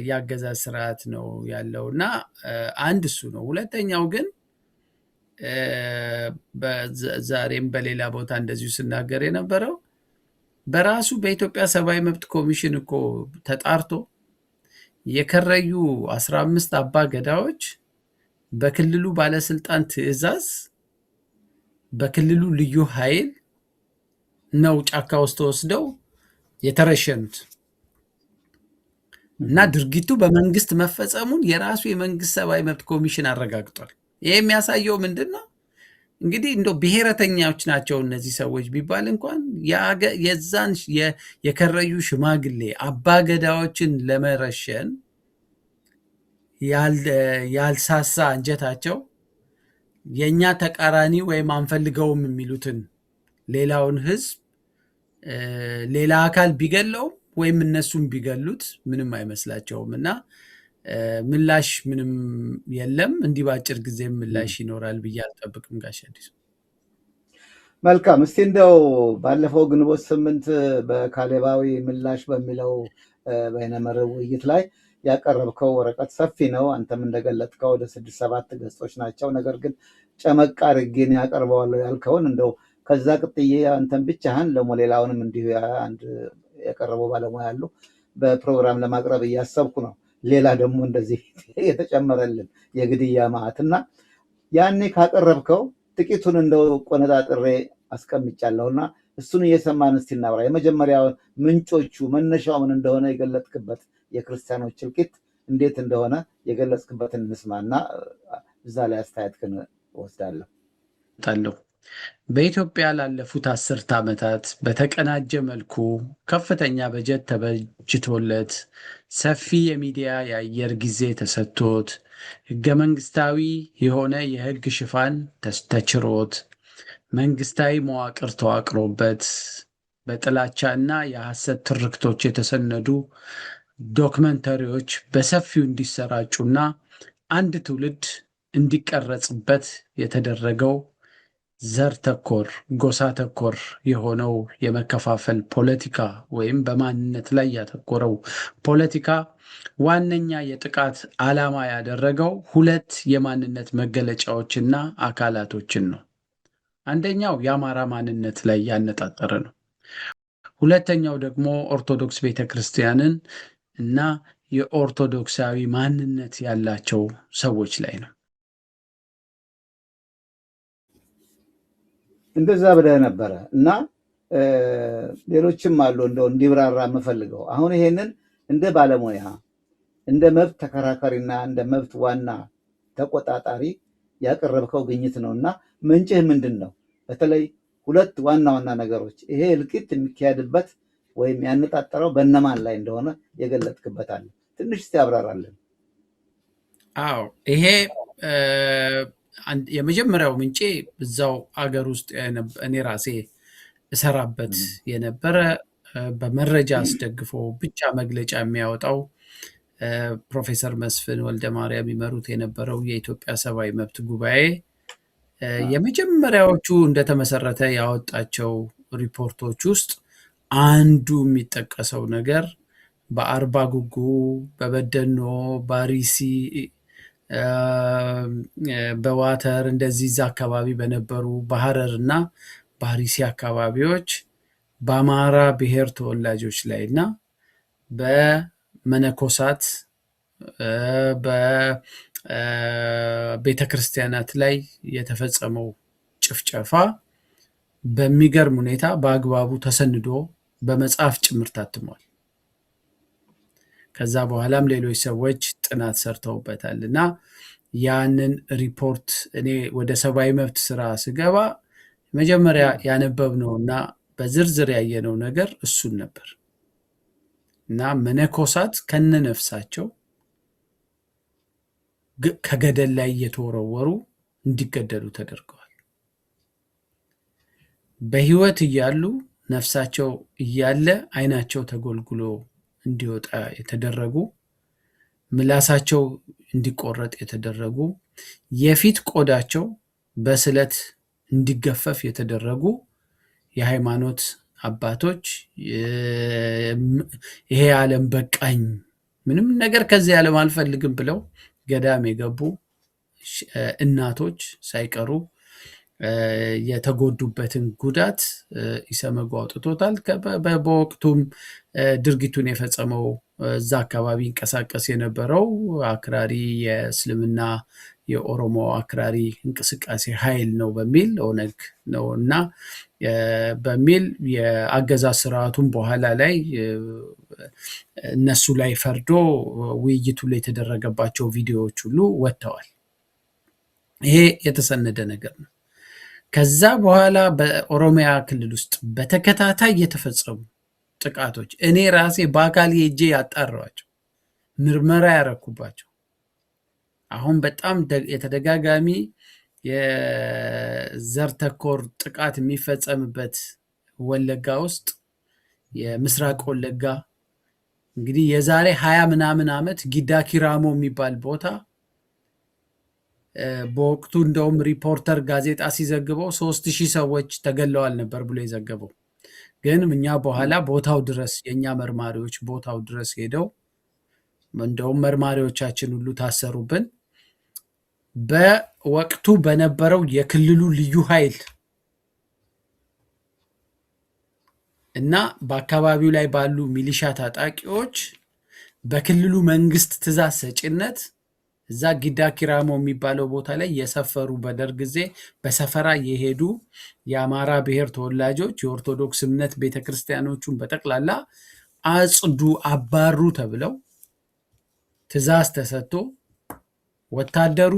የአገዛዝ ስርዓት ነው ያለው እና አንድ እሱ ነው። ሁለተኛው ግን ዛሬም በሌላ ቦታ እንደዚሁ ስናገር የነበረው በራሱ በኢትዮጵያ ሰብአዊ መብት ኮሚሽን እኮ ተጣርቶ የከረዩ 15 አባ ገዳዎች በክልሉ ባለስልጣን ትዕዛዝ በክልሉ ልዩ ኃይል ነው ጫካ ውስጥ ወስደው የተረሸኑት እና ድርጊቱ በመንግስት መፈጸሙን የራሱ የመንግስት ሰብአዊ መብት ኮሚሽን አረጋግጧል። ይሄ የሚያሳየው ምንድን ነው? እንግዲህ እንደው ብሔረተኛዎች ናቸው እነዚህ ሰዎች ቢባል እንኳን የዛን የከረዩ ሽማግሌ አባገዳዎችን ለመረሸን ያልሳሳ አንጀታቸው የኛ ተቃራኒ ወይም አንፈልገውም የሚሉትን ሌላውን ህዝብ ሌላ አካል ቢገለውም ወይም እነሱም ቢገሉት ምንም አይመስላቸውም እና ምላሽ ምንም የለም። እንዲህ በአጭር ጊዜ ምላሽ ይኖራል ብዬ አልጠብቅም። ጋሽ አዲሱ መልካም። እስቲ እንደው ባለፈው ግንቦት 8 በካሌባዊ ምላሽ በሚለው በይነመረብ ውይይት ላይ ያቀረብከው ወረቀት ሰፊ ነው። አንተም እንደገለጥከው ወደ 6-7 ገጾች ናቸው። ነገር ግን ጨመቅ አድርጌን ያቀርበዋለሁ ያልከውን እንደው ከዛ ቅጥዬ አንተም ብቻህን ሌላውንም እንዲሁ አንድ ያቀረበው ባለሙያ ያሉ በፕሮግራም ለማቅረብ እያሰብኩ ነው። ሌላ ደግሞ እንደዚህ የተጨመረልን የግድያ ማዕት እና ያኔ ካቀረብከው ጥቂቱን እንደው ቆነጣጥሬ አስቀምጫለሁና እሱን እየሰማን እስቲ እናብራ። የመጀመሪያው ምንጮቹ መነሻው ምን እንደሆነ የገለጥክበት የክርስቲያኖች እልቂት እንዴት እንደሆነ የገለጽክበትን እንስማና እዛ ላይ አስተያየትህን እወስዳለሁ። በኢትዮጵያ ላለፉት 10 ዓመታት በተቀናጀ መልኩ ከፍተኛ በጀት ተበጅቶለት ሰፊ የሚዲያ የአየር ጊዜ ተሰጥቶት ህገ መንግስታዊ የሆነ የህግ ሽፋን ተችሮት መንግስታዊ መዋቅር ተዋቅሮበት በጥላቻና የሐሰት ትርክቶች የተሰነዱ ዶክመንተሪዎች በሰፊው እንዲሰራጩና አንድ ትውልድ እንዲቀረጽበት የተደረገው ዘር ተኮር ጎሳ ተኮር የሆነው የመከፋፈል ፖለቲካ ወይም በማንነት ላይ ያተኮረው ፖለቲካ ዋነኛ የጥቃት ዓላማ ያደረገው ሁለት የማንነት መገለጫዎችና አካላቶችን ነው። አንደኛው የአማራ ማንነት ላይ ያነጣጠረ ነው። ሁለተኛው ደግሞ ኦርቶዶክስ ቤተክርስቲያንን እና የኦርቶዶክሳዊ ማንነት ያላቸው ሰዎች ላይ ነው። እንደዛ ብለህ ነበረ እና ሌሎችም አሉ እንደው እንዲብራራ የምፈልገው አሁን ይሄንን እንደ ባለሙያ እንደ መብት ተከራካሪና እንደ መብት ዋና ተቆጣጣሪ ያቀረብከው ግኝት ነው እና ምንጭህ ምንድን ነው? በተለይ ሁለት ዋና ዋና ነገሮች ይሄ እልቂት የሚካሄድበት ወይም ያነጣጠረው በእነማን ላይ እንደሆነ የገለጥክበታል። ትንሽ እስቲ ያብራራለን። አዎ ይሄ የመጀመሪያው ምንጬ እዛው አገር ውስጥ እኔ ራሴ እሰራበት የነበረ በመረጃ አስደግፎ ብቻ መግለጫ የሚያወጣው ፕሮፌሰር መስፍን ወልደ ማርያም ይመሩት የነበረው የኢትዮጵያ ሰብአዊ መብት ጉባኤ የመጀመሪያዎቹ እንደተመሰረተ ያወጣቸው ሪፖርቶች ውስጥ አንዱ የሚጠቀሰው ነገር በአርባ ጉጉ፣ በበደኖ፣ ባሪሲ፣ በዋተር እንደዚህ እዛ አካባቢ በነበሩ በሐረር እና ባሪሲ አካባቢዎች በአማራ ብሔር ተወላጆች ላይ እና በመነኮሳት በቤተክርስቲያናት ላይ የተፈጸመው ጭፍጨፋ በሚገርም ሁኔታ በአግባቡ ተሰንዶ በመጽሐፍ ጭምር ታትሟል። ከዛ በኋላም ሌሎች ሰዎች ጥናት ሰርተውበታል እና ያንን ሪፖርት እኔ ወደ ሰብአዊ መብት ስራ ስገባ መጀመሪያ ያነበብነው እና በዝርዝር ያየነው ነገር እሱን ነበር እና መነኮሳት ከነነፍሳቸው ከገደል ላይ እየተወረወሩ እንዲገደሉ ተደርገዋል። በህይወት እያሉ ነፍሳቸው እያለ አይናቸው ተጎልጉሎ እንዲወጣ የተደረጉ፣ ምላሳቸው እንዲቆረጥ የተደረጉ፣ የፊት ቆዳቸው በስለት እንዲገፈፍ የተደረጉ የሃይማኖት አባቶች ይሄ ዓለም በቃኝ ምንም ነገር ከዚህ ዓለም አልፈልግም ብለው ገዳም የገቡ እናቶች ሳይቀሩ የተጎዱበትን ጉዳት ኢሰመጉ አውጥቶታል። በወቅቱም ድርጊቱን የፈጸመው እዛ አካባቢ ይንቀሳቀስ የነበረው አክራሪ የእስልምና የኦሮሞ አክራሪ እንቅስቃሴ ኃይል ነው በሚል ኦነግ ነው እና በሚል የአገዛዝ ስርዓቱን በኋላ ላይ እነሱ ላይ ፈርዶ ውይይቱ ላይ የተደረገባቸው ቪዲዮዎች ሁሉ ወጥተዋል። ይሄ የተሰነደ ነገር ነው። ከዛ በኋላ በኦሮሚያ ክልል ውስጥ በተከታታይ የተፈጸሙ ጥቃቶች እኔ ራሴ በአካል ሄጄ ያጣራኋቸው ምርመራ ያረኩባቸው አሁን በጣም የተደጋጋሚ የዘር ተኮር ጥቃት የሚፈጸምበት ወለጋ ውስጥ የምስራቅ ወለጋ እንግዲህ የዛሬ 20 ምናምን ዓመት ጊዳ ኪራሞ የሚባል ቦታ በወቅቱ እንደውም ሪፖርተር ጋዜጣ ሲዘግበው 3000 ሰዎች ተገለዋል ነበር ብሎ የዘገበው። ግን እኛ በኋላ ቦታው ድረስ የኛ መርማሪዎች ቦታው ድረስ ሄደው እንደውም መርማሪዎቻችን ሁሉ ታሰሩብን። በወቅቱ በነበረው የክልሉ ልዩ ኃይል እና በአካባቢው ላይ ባሉ ሚሊሻ ታጣቂዎች በክልሉ መንግስት ትእዛዝ ሰጪነት እዛ ጊዳ ኪራሞ የሚባለው ቦታ ላይ የሰፈሩ በደርግ ጊዜ በሰፈራ የሄዱ የአማራ ብሔር ተወላጆች የኦርቶዶክስ እምነት ቤተክርስቲያኖቹን በጠቅላላ አጽዱ፣ አባሩ ተብለው ትእዛዝ ተሰጥቶ ወታደሩ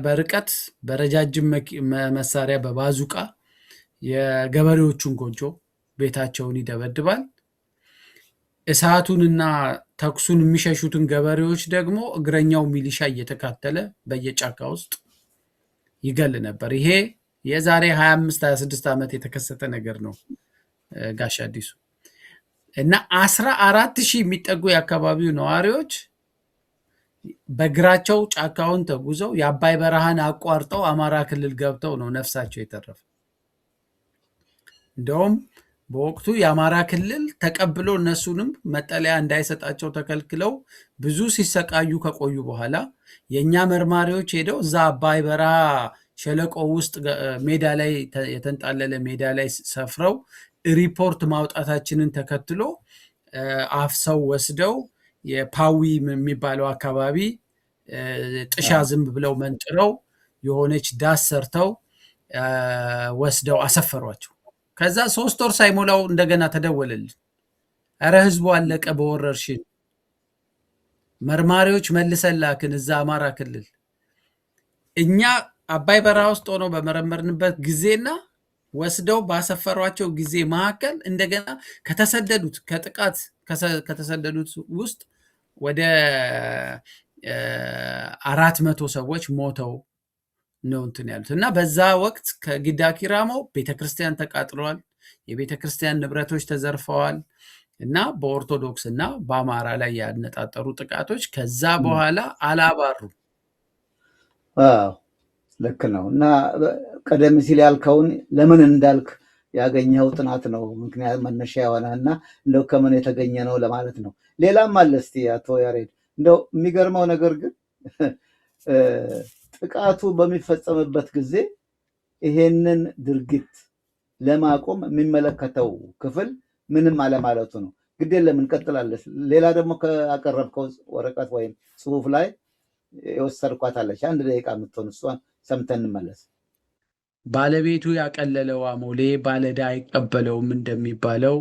በርቀት በረጃጅም መሳሪያ በባዙቃ የገበሬዎቹን ጎጆ ቤታቸውን ይደበድባል። እሳቱንና ተኩሱን የሚሸሹትን ገበሬዎች ደግሞ እግረኛው ሚሊሻ እየተካተለ በየጫካ ውስጥ ይገል ነበር። ይሄ የዛሬ 25-26 ዓመት የተከሰተ ነገር ነው ጋሽ አዲሱ እና 14,000 የሚጠጉ የአካባቢው ነዋሪዎች በእግራቸው ጫካውን ተጉዘው የአባይ በረሃን አቋርጠው አማራ ክልል ገብተው ነው ነፍሳቸው የተረፈ። እንደውም በወቅቱ የአማራ ክልል ተቀብሎ እነሱንም መጠለያ እንዳይሰጣቸው ተከልክለው ብዙ ሲሰቃዩ ከቆዩ በኋላ የእኛ መርማሪዎች ሄደው እዛ አባይ በረሃ ሸለቆ ውስጥ ሜዳ ላይ የተንጣለለ ሜዳ ላይ ሰፍረው ሪፖርት ማውጣታችንን ተከትሎ አፍሰው ወስደው የፓዊ የሚባለው አካባቢ ጥሻ ዝንብ ብለው መንጥረው የሆነች ዳስ ሰርተው ወስደው አሰፈሯቸው። ከዛ 3 ወር ሳይሞላው እንደገና ተደወለልን። እረ ህዝቡ አለቀ በወረርሽኝ። መርማሪዎች መልሰን ላክን እዛ አማራ ክልል። እኛ አባይ በረሃ ውስጥ ሆነው በመረመርንበት ጊዜና ወስደው ባሰፈሯቸው ጊዜ መካከል እንደገና ከተሰደዱት ከጥቃት ከተሰደዱት ውስጥ ወደ 400 ሰዎች ሞተው ነው እንትን ያሉት እና በዛ ወቅት ከጊዳ ኪራሞ ቤተክርስቲያን ተቃጥለዋል፣ የቤተክርስቲያን ንብረቶች ተዘርፈዋል እና በኦርቶዶክስ እና በአማራ ላይ ያነጣጠሩ ጥቃቶች ከዛ በኋላ አላባሩም። ልክ ነው። እና ቀደም ሲል ያልከውን ለምን እንዳልክ ያገኘኸው ጥናት ነው ምክንያት መነሻ የሆነ እና እንደው ከምን የተገኘ ነው ለማለት ነው። ሌላም አለ። እስቲ አቶ ያሬድ እንደው የሚገርመው ነገር ግን ጥቃቱ በሚፈጸምበት ጊዜ ይሄንን ድርጊት ለማቆም የሚመለከተው ክፍል ምንም አለማለቱ ነው። ግድ የለም እንቀጥላለን። ሌላ ደግሞ ከአቀረብከው ወረቀት ወይም ጽሁፍ ላይ የወሰድኳት አለች 1 ደቂቃ የምትሆን እሷን ሰምተን እንመለስ። ባለቤቱ ያቀለለው አሞሌ ባለዕዳ አይቀበለውም እንደሚባለው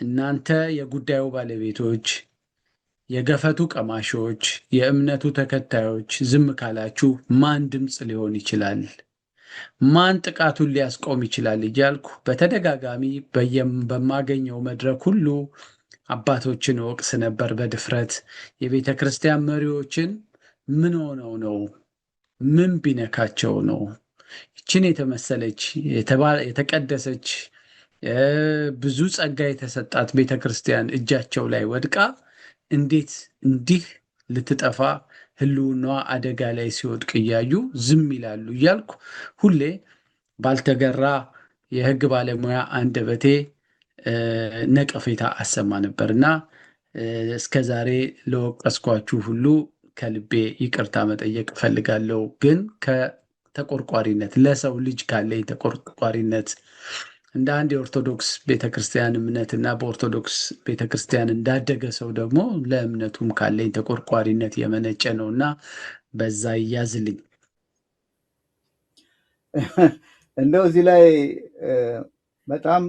እናንተ የጉዳዩ ባለቤቶች፣ የገፈቱ ቀማሾች፣ የእምነቱ ተከታዮች ዝም ካላችሁ ማን ድምፅ ሊሆን ይችላል? ማን ጥቃቱን ሊያስቆም ይችላል? እያልኩ በተደጋጋሚ በማገኘው መድረክ ሁሉ አባቶችን ወቅስ ነበር በድፍረት። የቤተ ክርስቲያን መሪዎችን ምን ሆነው ነው? ምን ቢነካቸው ነው? ይችን የተመሰለች የተቀደሰች ብዙ ጸጋ የተሰጣት ቤተ ክርስቲያን እጃቸው ላይ ወድቃ እንዴት እንዲህ ልትጠፋ ህልውናዋ አደጋ ላይ ሲወድቅ እያዩ ዝም ይላሉ? እያልኩ ሁሌ ባልተገራ የህግ ባለሙያ አንደበቴ ነቀፌታ አሰማ ነበርና እስከ ዛሬ ለወቀስኳችሁ ሁሉ ከልቤ ይቅርታ መጠየቅ እፈልጋለሁ። ግን ከተቆርቋሪነት ለሰው ልጅ ካለኝ ተቆርቋሪነት እንደ አንድ የኦርቶዶክስ ቤተክርስቲያን እምነትና በኦርቶዶክስ ቤተክርስቲያን እንዳደገ ሰው ደግሞ ለእምነቱም ካለኝ ተቆርቋሪነት የመነጨ ነውና በዛ ይያዝልኝ። እንደው እዚህ ላይ በጣም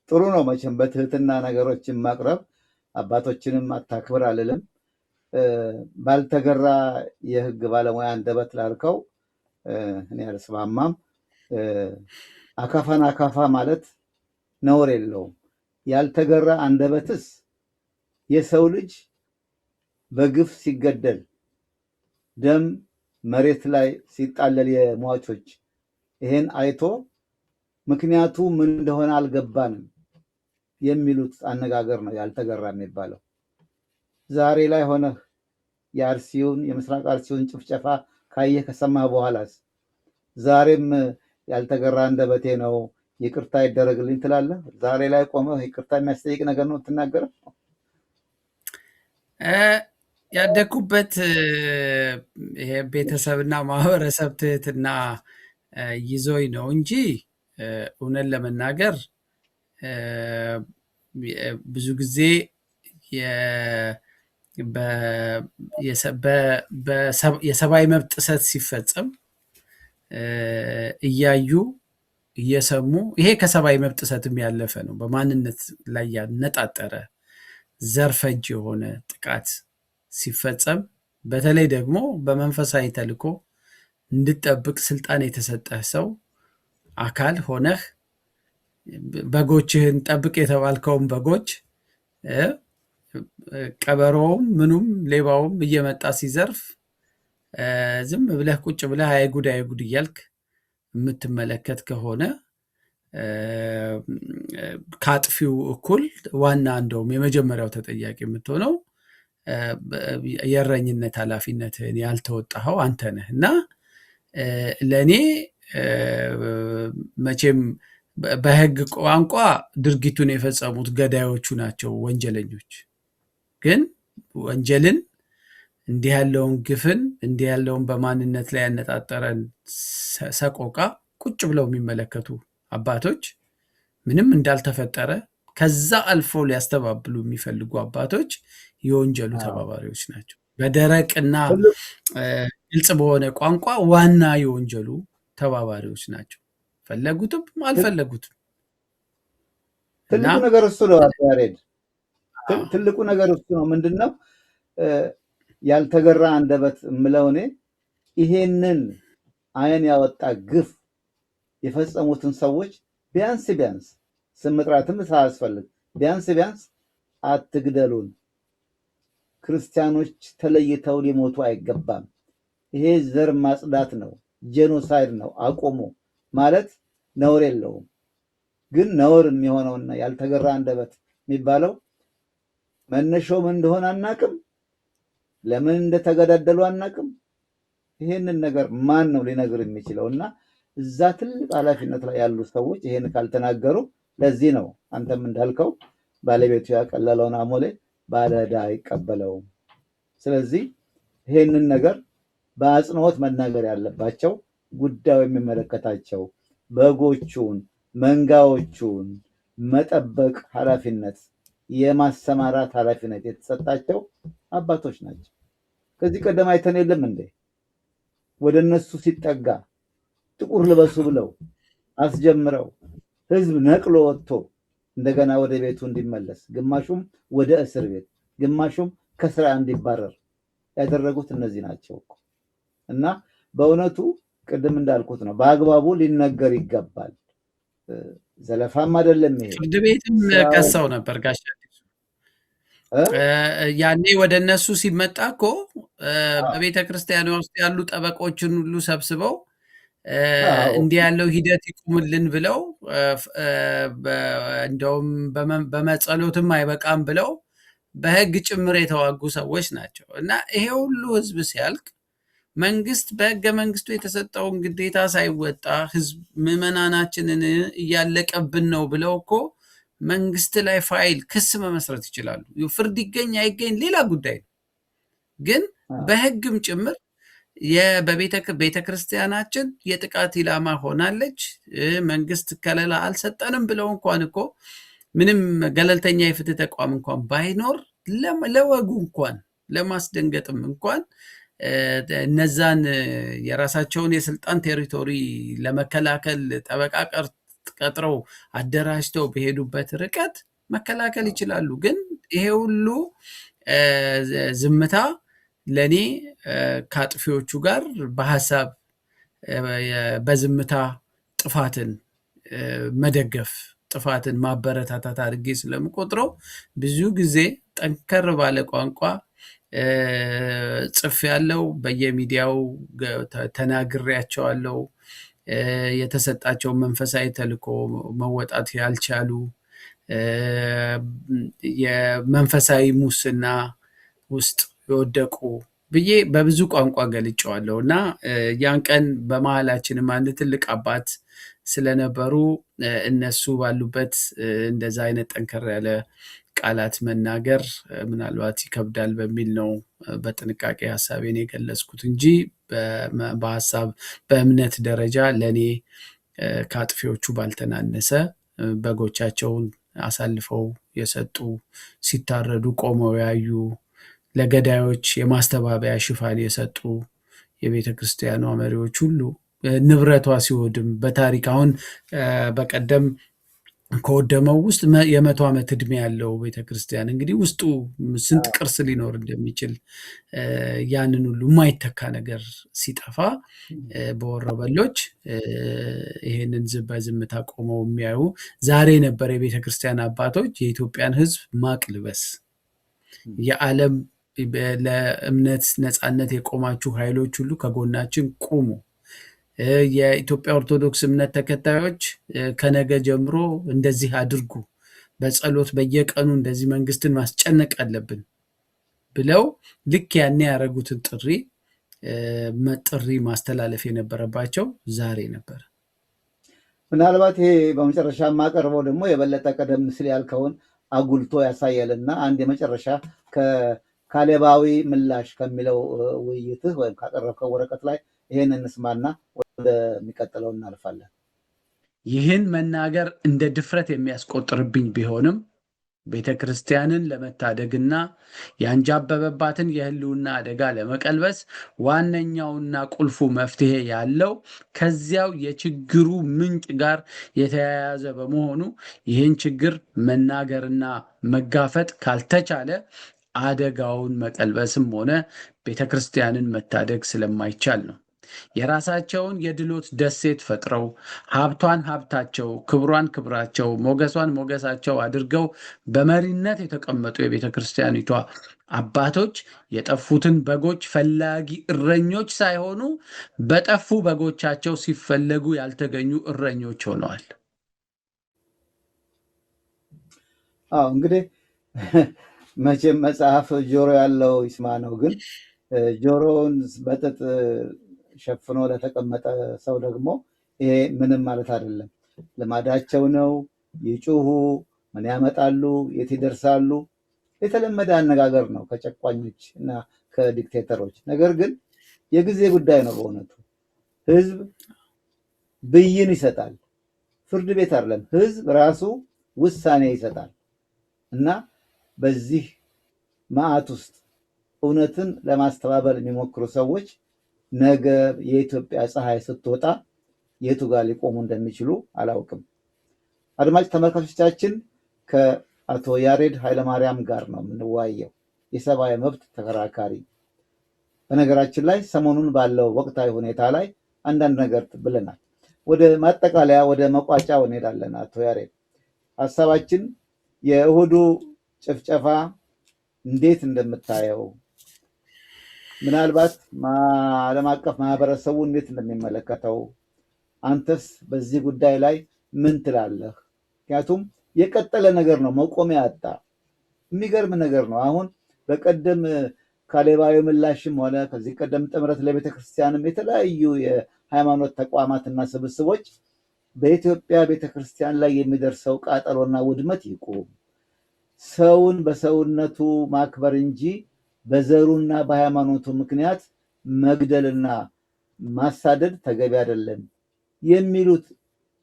ጥሩ ነው መቼም በትህትና ነገሮችን ማቅረብ። አባቶችንም አታክብር አልልም። ባልተገራ የህግ ባለሙያ አንደበት ላልከው እኔ አልስማማም። አካፋን አካፋ ማለት ነውር የለውም። ያልተገራ አንደበትስ የሰው ልጅ በግፍ ሲገደል ደም መሬት ላይ ሲጣለል የሟቾች ይሄን አይቶ ምክንያቱ ምን እንደሆነ አልገባንም የሚሉት አነጋገር ነው ያልተገራ የሚባለው። ዛሬ ላይ ሆነህ የአርሲውን የምስራቅ አርሲውን ጭፍጨፋ ካየህ ከሰማህ በኋላስ ዛሬም ያልተገራ አንደበቴ ነው ይቅርታ ይደረግልኝ ትላለህ? ዛሬ ላይ ቆመህ ይቅርታ የሚያስጠይቅ ነገር ነው ትናገረው? ያደግኩበት ቤተሰብና ማህበረሰብ ትህትና ይዞኝ ነው እንጂ እውነት ለመናገር ብዙ ጊዜ የሰብአዊ መብት ጥሰት ሲፈጸም እያዩ እየሰሙ ይሄ ከሰብአዊ መብት ጥሰትም ያለፈ ነው። በማንነት ላይ ያነጣጠረ ዘርፈጅ የሆነ ጥቃት ሲፈጸም በተለይ ደግሞ በመንፈሳዊ ተልዕኮ እንድጠብቅ ስልጣን የተሰጠህ ሰው አካል ሆነህ በጎችህን ጠብቅ የተባልከውን በጎች ቀበሮውም ምኑም ሌባውም እየመጣ ሲዘርፍ ዝም ብለህ ቁጭ ብለህ አይጉድ አይጉድ እያልክ የምትመለከት ከሆነ ከአጥፊው እኩል ዋና እንደውም የመጀመሪያው ተጠያቂ የምትሆነው የእረኝነት ኃላፊነትህን ያልተወጣኸው አንተ ነህ እና ለእኔ መቼም በህግ ቋንቋ ድርጊቱን የፈጸሙት ገዳዮቹ ናቸው ወንጀለኞች። ግን ወንጀልን እንዲህ ያለውን ግፍን እንዲህ ያለውን በማንነት ላይ ያነጣጠረን ሰቆቃ ቁጭ ብለው የሚመለከቱ አባቶች ምንም እንዳልተፈጠረ ከዛ አልፎ ሊያስተባብሉ የሚፈልጉ አባቶች የወንጀሉ ተባባሪዎች ናቸው። በደረቅና ግልጽ በሆነ ቋንቋ ዋና የወንጀሉ ተባባሪዎች ናቸው። ፈለጉትም አልፈለጉትም። ትልቁ ነገር እሱ ነው። ያሬድ ትልቁ ነገር እሱ ነው። ምንድነው ያልተገራ አንደበት የምለው እኔ ይሄንን አይን ያወጣ ግፍ የፈጸሙትን ሰዎች ቢያንስ ስም መጥራትም ሳያስፈልግ ቢያንስ አትግደሉን፣ ክርስቲያኖች ተለይተው ሊሞቱ አይገባም፣ ይሄ ዘር ማጽዳት ነው፣ ጄኖሳይድ ነው፣ አቆሙ ማለት ነውር የለውም። ግን ነውር የሚሆነውና ያልተገራ አንደበት የሚባለው መነሻው ምን እንደሆነ አናቅም፣ ለምን እንደተገዳደሉ አናቅም። ይሄንን ነገር ማን ነው ሊነግር የሚችለው? እና እዛ ትልቅ ኃላፊነት ላይ ያሉ ሰዎች ይሄን ካልተናገሩ፣ ለዚህ ነው አንተም እንዳልከው ባለቤቱ ያቀለለውን አሞሌ ባለዕዳ አይቀበለውም። ስለዚህ ይሄንን ነገር በአጽንኦት መናገር ያለባቸው ጉዳዩ የሚመለከታቸው በጎቹን መንጋዎቹን መጠበቅ ኃላፊነት የማሰማራት ኃላፊነት የተሰጣቸው አባቶች ናቸው። ከዚህ ቀደም አይተን የለም እንዴ? ወደ እነሱ ሲጠጋ ጥቁር ልበሱ ብለው አስጀምረው ህዝብ ነቅሎ ወጥቶ እንደገና ወደ ቤቱ እንዲመለስ፣ ግማሹም ወደ እስር ቤት፣ ግማሹም ከስራ እንዲባረር ያደረጉት እነዚህ ናቸው እኮ። እና በእውነቱ ቅድም እንዳልኩት ነው፣ በአግባቡ ሊነገር ይገባል። ዘለፋም አይደለም ይሄ። ፍርድ ቤትም ከሰው ነበር ጋሽ ያኔ ወደ እነሱ ሲመጣ እኮ በቤተ ክርስቲያን ውስጥ ያሉ ጠበቆችን ሁሉ ሰብስበው እንዲህ ያለው ሂደት ይቁምልን ብለው እንደውም በመጸሎትም አይበቃም ብለው በህግ ጭምር የተዋጉ ሰዎች ናቸው። እና ይሄ ሁሉ ህዝብ ሲያልቅ መንግስት በህገ መንግስቱ የተሰጠውን ግዴታ ሳይወጣ ህዝብ ምዕመናናችንን እያለቀብን ነው ብለው እኮ መንግስት ላይ ፋይል ክስ መመስረት ይችላሉ። ፍርድ ይገኝ አይገኝ ሌላ ጉዳይ ነው። ግን በህግም ጭምር ቤተ ክርስቲያናችን የጥቃት ኢላማ ሆናለች፣ መንግስት ከለላ አልሰጠንም ብለው እንኳን እኮ ምንም ገለልተኛ የፍትህ ተቋም እንኳን ባይኖር ለወጉ እንኳን ለማስደንገጥም እንኳን እነዛን የራሳቸውን የስልጣን ቴሪቶሪ ለመከላከል ጠበቃ ቀጥረው አደራጅተው በሄዱበት ርቀት መከላከል ይችላሉ። ግን ይሄ ሁሉ ዝምታ ለኔ ከአጥፊዎቹ ጋር በሐሳብ በዝምታ ጥፋትን መደገፍ፣ ጥፋትን ማበረታታት አድርጌ ስለምቆጥረው ብዙ ጊዜ ጠንከር ባለ ቋንቋ ጽፍ ያለው በየሚዲያው ተናግሬያቸዋለሁ። የተሰጣቸው መንፈሳዊ ተልእኮ መወጣት ያልቻሉ የመንፈሳዊ ሙስና ውስጥ የወደቁ ብዬ በብዙ ቋንቋ ገልጨዋለሁ። እና ያን ቀን በመሃላችንም አንድ ትልቅ አባት ስለነበሩ እነሱ ባሉበት እንደዛ አይነት ጠንከር ያለ ቃላት መናገር ምናልባት ይከብዳል በሚል ነው በጥንቃቄ ሀሳቤን የገለጽኩት እንጂ በሀሳብ በእምነት ደረጃ ለእኔ ከአጥፊዎቹ ባልተናነሰ በጎቻቸውን አሳልፈው የሰጡ፣ ሲታረዱ ቆመው ያዩ፣ ለገዳዮች የማስተባበያ ሽፋን የሰጡ የቤተ ክርስቲያኗ መሪዎች ሁሉ ንብረቷ ሲወድም በታሪክ አሁን በቀደም ከወደመው ውስጥ የ100 ዓመት ዕድሜ ያለው ቤተክርስቲያን እንግዲህ ውስጡ ስንት ቅርስ ሊኖር እንደሚችል ያንን ሁሉ የማይተካ ነገር ሲጠፋ በወረበሎች ይሄንን በዝምታ ቆመው የሚያዩ ዛሬ ነበር የቤተክርስቲያን አባቶች የኢትዮጵያን ሕዝብ ማቅ ልበስ፣ የዓለም ለእምነት ነፃነት የቆማችሁ ኃይሎች ሁሉ ከጎናችን ቁሙ፣ የኢትዮጵያ ኦርቶዶክስ እምነት ተከታዮች ከነገ ጀምሮ እንደዚህ አድርጉ፣ በጸሎት በየቀኑ እንደዚህ መንግስትን ማስጨነቅ አለብን ብለው ልክ ያኔ ያደረጉትን ጥሪ ማስተላለፍ የነበረባቸው ዛሬ ነበር። ምናልባት ይሄ በመጨረሻ የማቀርበው ደግሞ የበለጠ ቀደም ሲል ያልከውን አጉልቶ ያሳያልና አንድ የመጨረሻ ከካሌባዊ ምላሽ ከሚለው ውይይትህ ወይም ካቀረብከው ወረቀት ላይ ይሄን እንስማና ወደሚቀጥለው እናልፋለን። ይህን መናገር እንደ ድፍረት የሚያስቆጥርብኝ ቢሆንም ቤተ ክርስቲያንን ለመታደግና ያንጃበበባትን የሕልውና አደጋ ለመቀልበስ ዋነኛውና ቁልፉ መፍትሄ ያለው ከዚያው የችግሩ ምንጭ ጋር የተያያዘ በመሆኑ ይህን ችግር መናገርና መጋፈጥ ካልተቻለ አደጋውን መቀልበስም ሆነ ቤተ ክርስቲያንን መታደግ ስለማይቻል ነው። የራሳቸውን የድሎት ደሴት ፈጥረው ሀብቷን ሀብታቸው፣ ክብሯን ክብራቸው፣ ሞገሷን ሞገሳቸው አድርገው በመሪነት የተቀመጡ የቤተ ክርስቲያኒቷ አባቶች የጠፉትን በጎች ፈላጊ እረኞች ሳይሆኑ በጠፉ በጎቻቸው ሲፈለጉ ያልተገኙ እረኞች ሆነዋል። አዎ እንግዲህ መቼም መጽሐፍ ጆሮ ያለው ይስማ ነው። ግን ጆሮውን በጥጥ ሸፍኖ ለተቀመጠ ሰው ደግሞ ይሄ ምንም ማለት አይደለም። ልማዳቸው ነው። ይጩሁ፣ ምን ያመጣሉ፣ የት ይደርሳሉ። የተለመደ አነጋገር ነው ከጨቋኞች እና ከዲክቴተሮች። ነገር ግን የጊዜ ጉዳይ ነው። በእውነቱ ህዝብ ብይን ይሰጣል። ፍርድ ቤት አይደለም፣ ህዝብ ራሱ ውሳኔ ይሰጣል። እና በዚህ መዓት ውስጥ እውነትን ለማስተባበል የሚሞክሩ ሰዎች ነገ የኢትዮጵያ ፀሐይ ስትወጣ የቱ ጋር ሊቆሙ እንደሚችሉ አላውቅም። አድማጭ ተመልካቾቻችን ከአቶ ያሬድ ኃይለማርያም ጋር ነው የምንወያየው፣ የሰብአዊ መብት ተከራካሪ። በነገራችን ላይ ሰሞኑን ባለው ወቅታዊ ሁኔታ ላይ አንዳንድ ነገር ብለናል። ወደ ማጠቃለያ ወደ መቋጫው እንሄዳለን። አቶ ያሬድ ሀሳባችን የእሁዱ ጭፍጨፋ እንዴት እንደምታየው፣ ምናልባት ዓለም አቀፍ ማህበረሰቡ እንዴት እንደሚመለከተው፣ አንተስ በዚህ ጉዳይ ላይ ምን ትላለህ? ምክንያቱም የቀጠለ ነገር ነው፣ መቆሚያ ያጣ የሚገርም ነገር ነው። አሁን በቀደም ካሌባዊ ምላሽም ሆነ ከዚህ ቀደም ጥምረት ለቤተክርስቲያንም የተለያዩ የሃይማኖት ተቋማትና ስብስቦች በኢትዮጵያ ቤተክርስቲያን ላይ የሚደርሰው ቃጠሎና ውድመት ይቁም፣ ሰውን በሰውነቱ ማክበር እንጂ በዘሩና በሃይማኖቱ ምክንያት መግደልና ማሳደድ ተገቢ አይደለም የሚሉት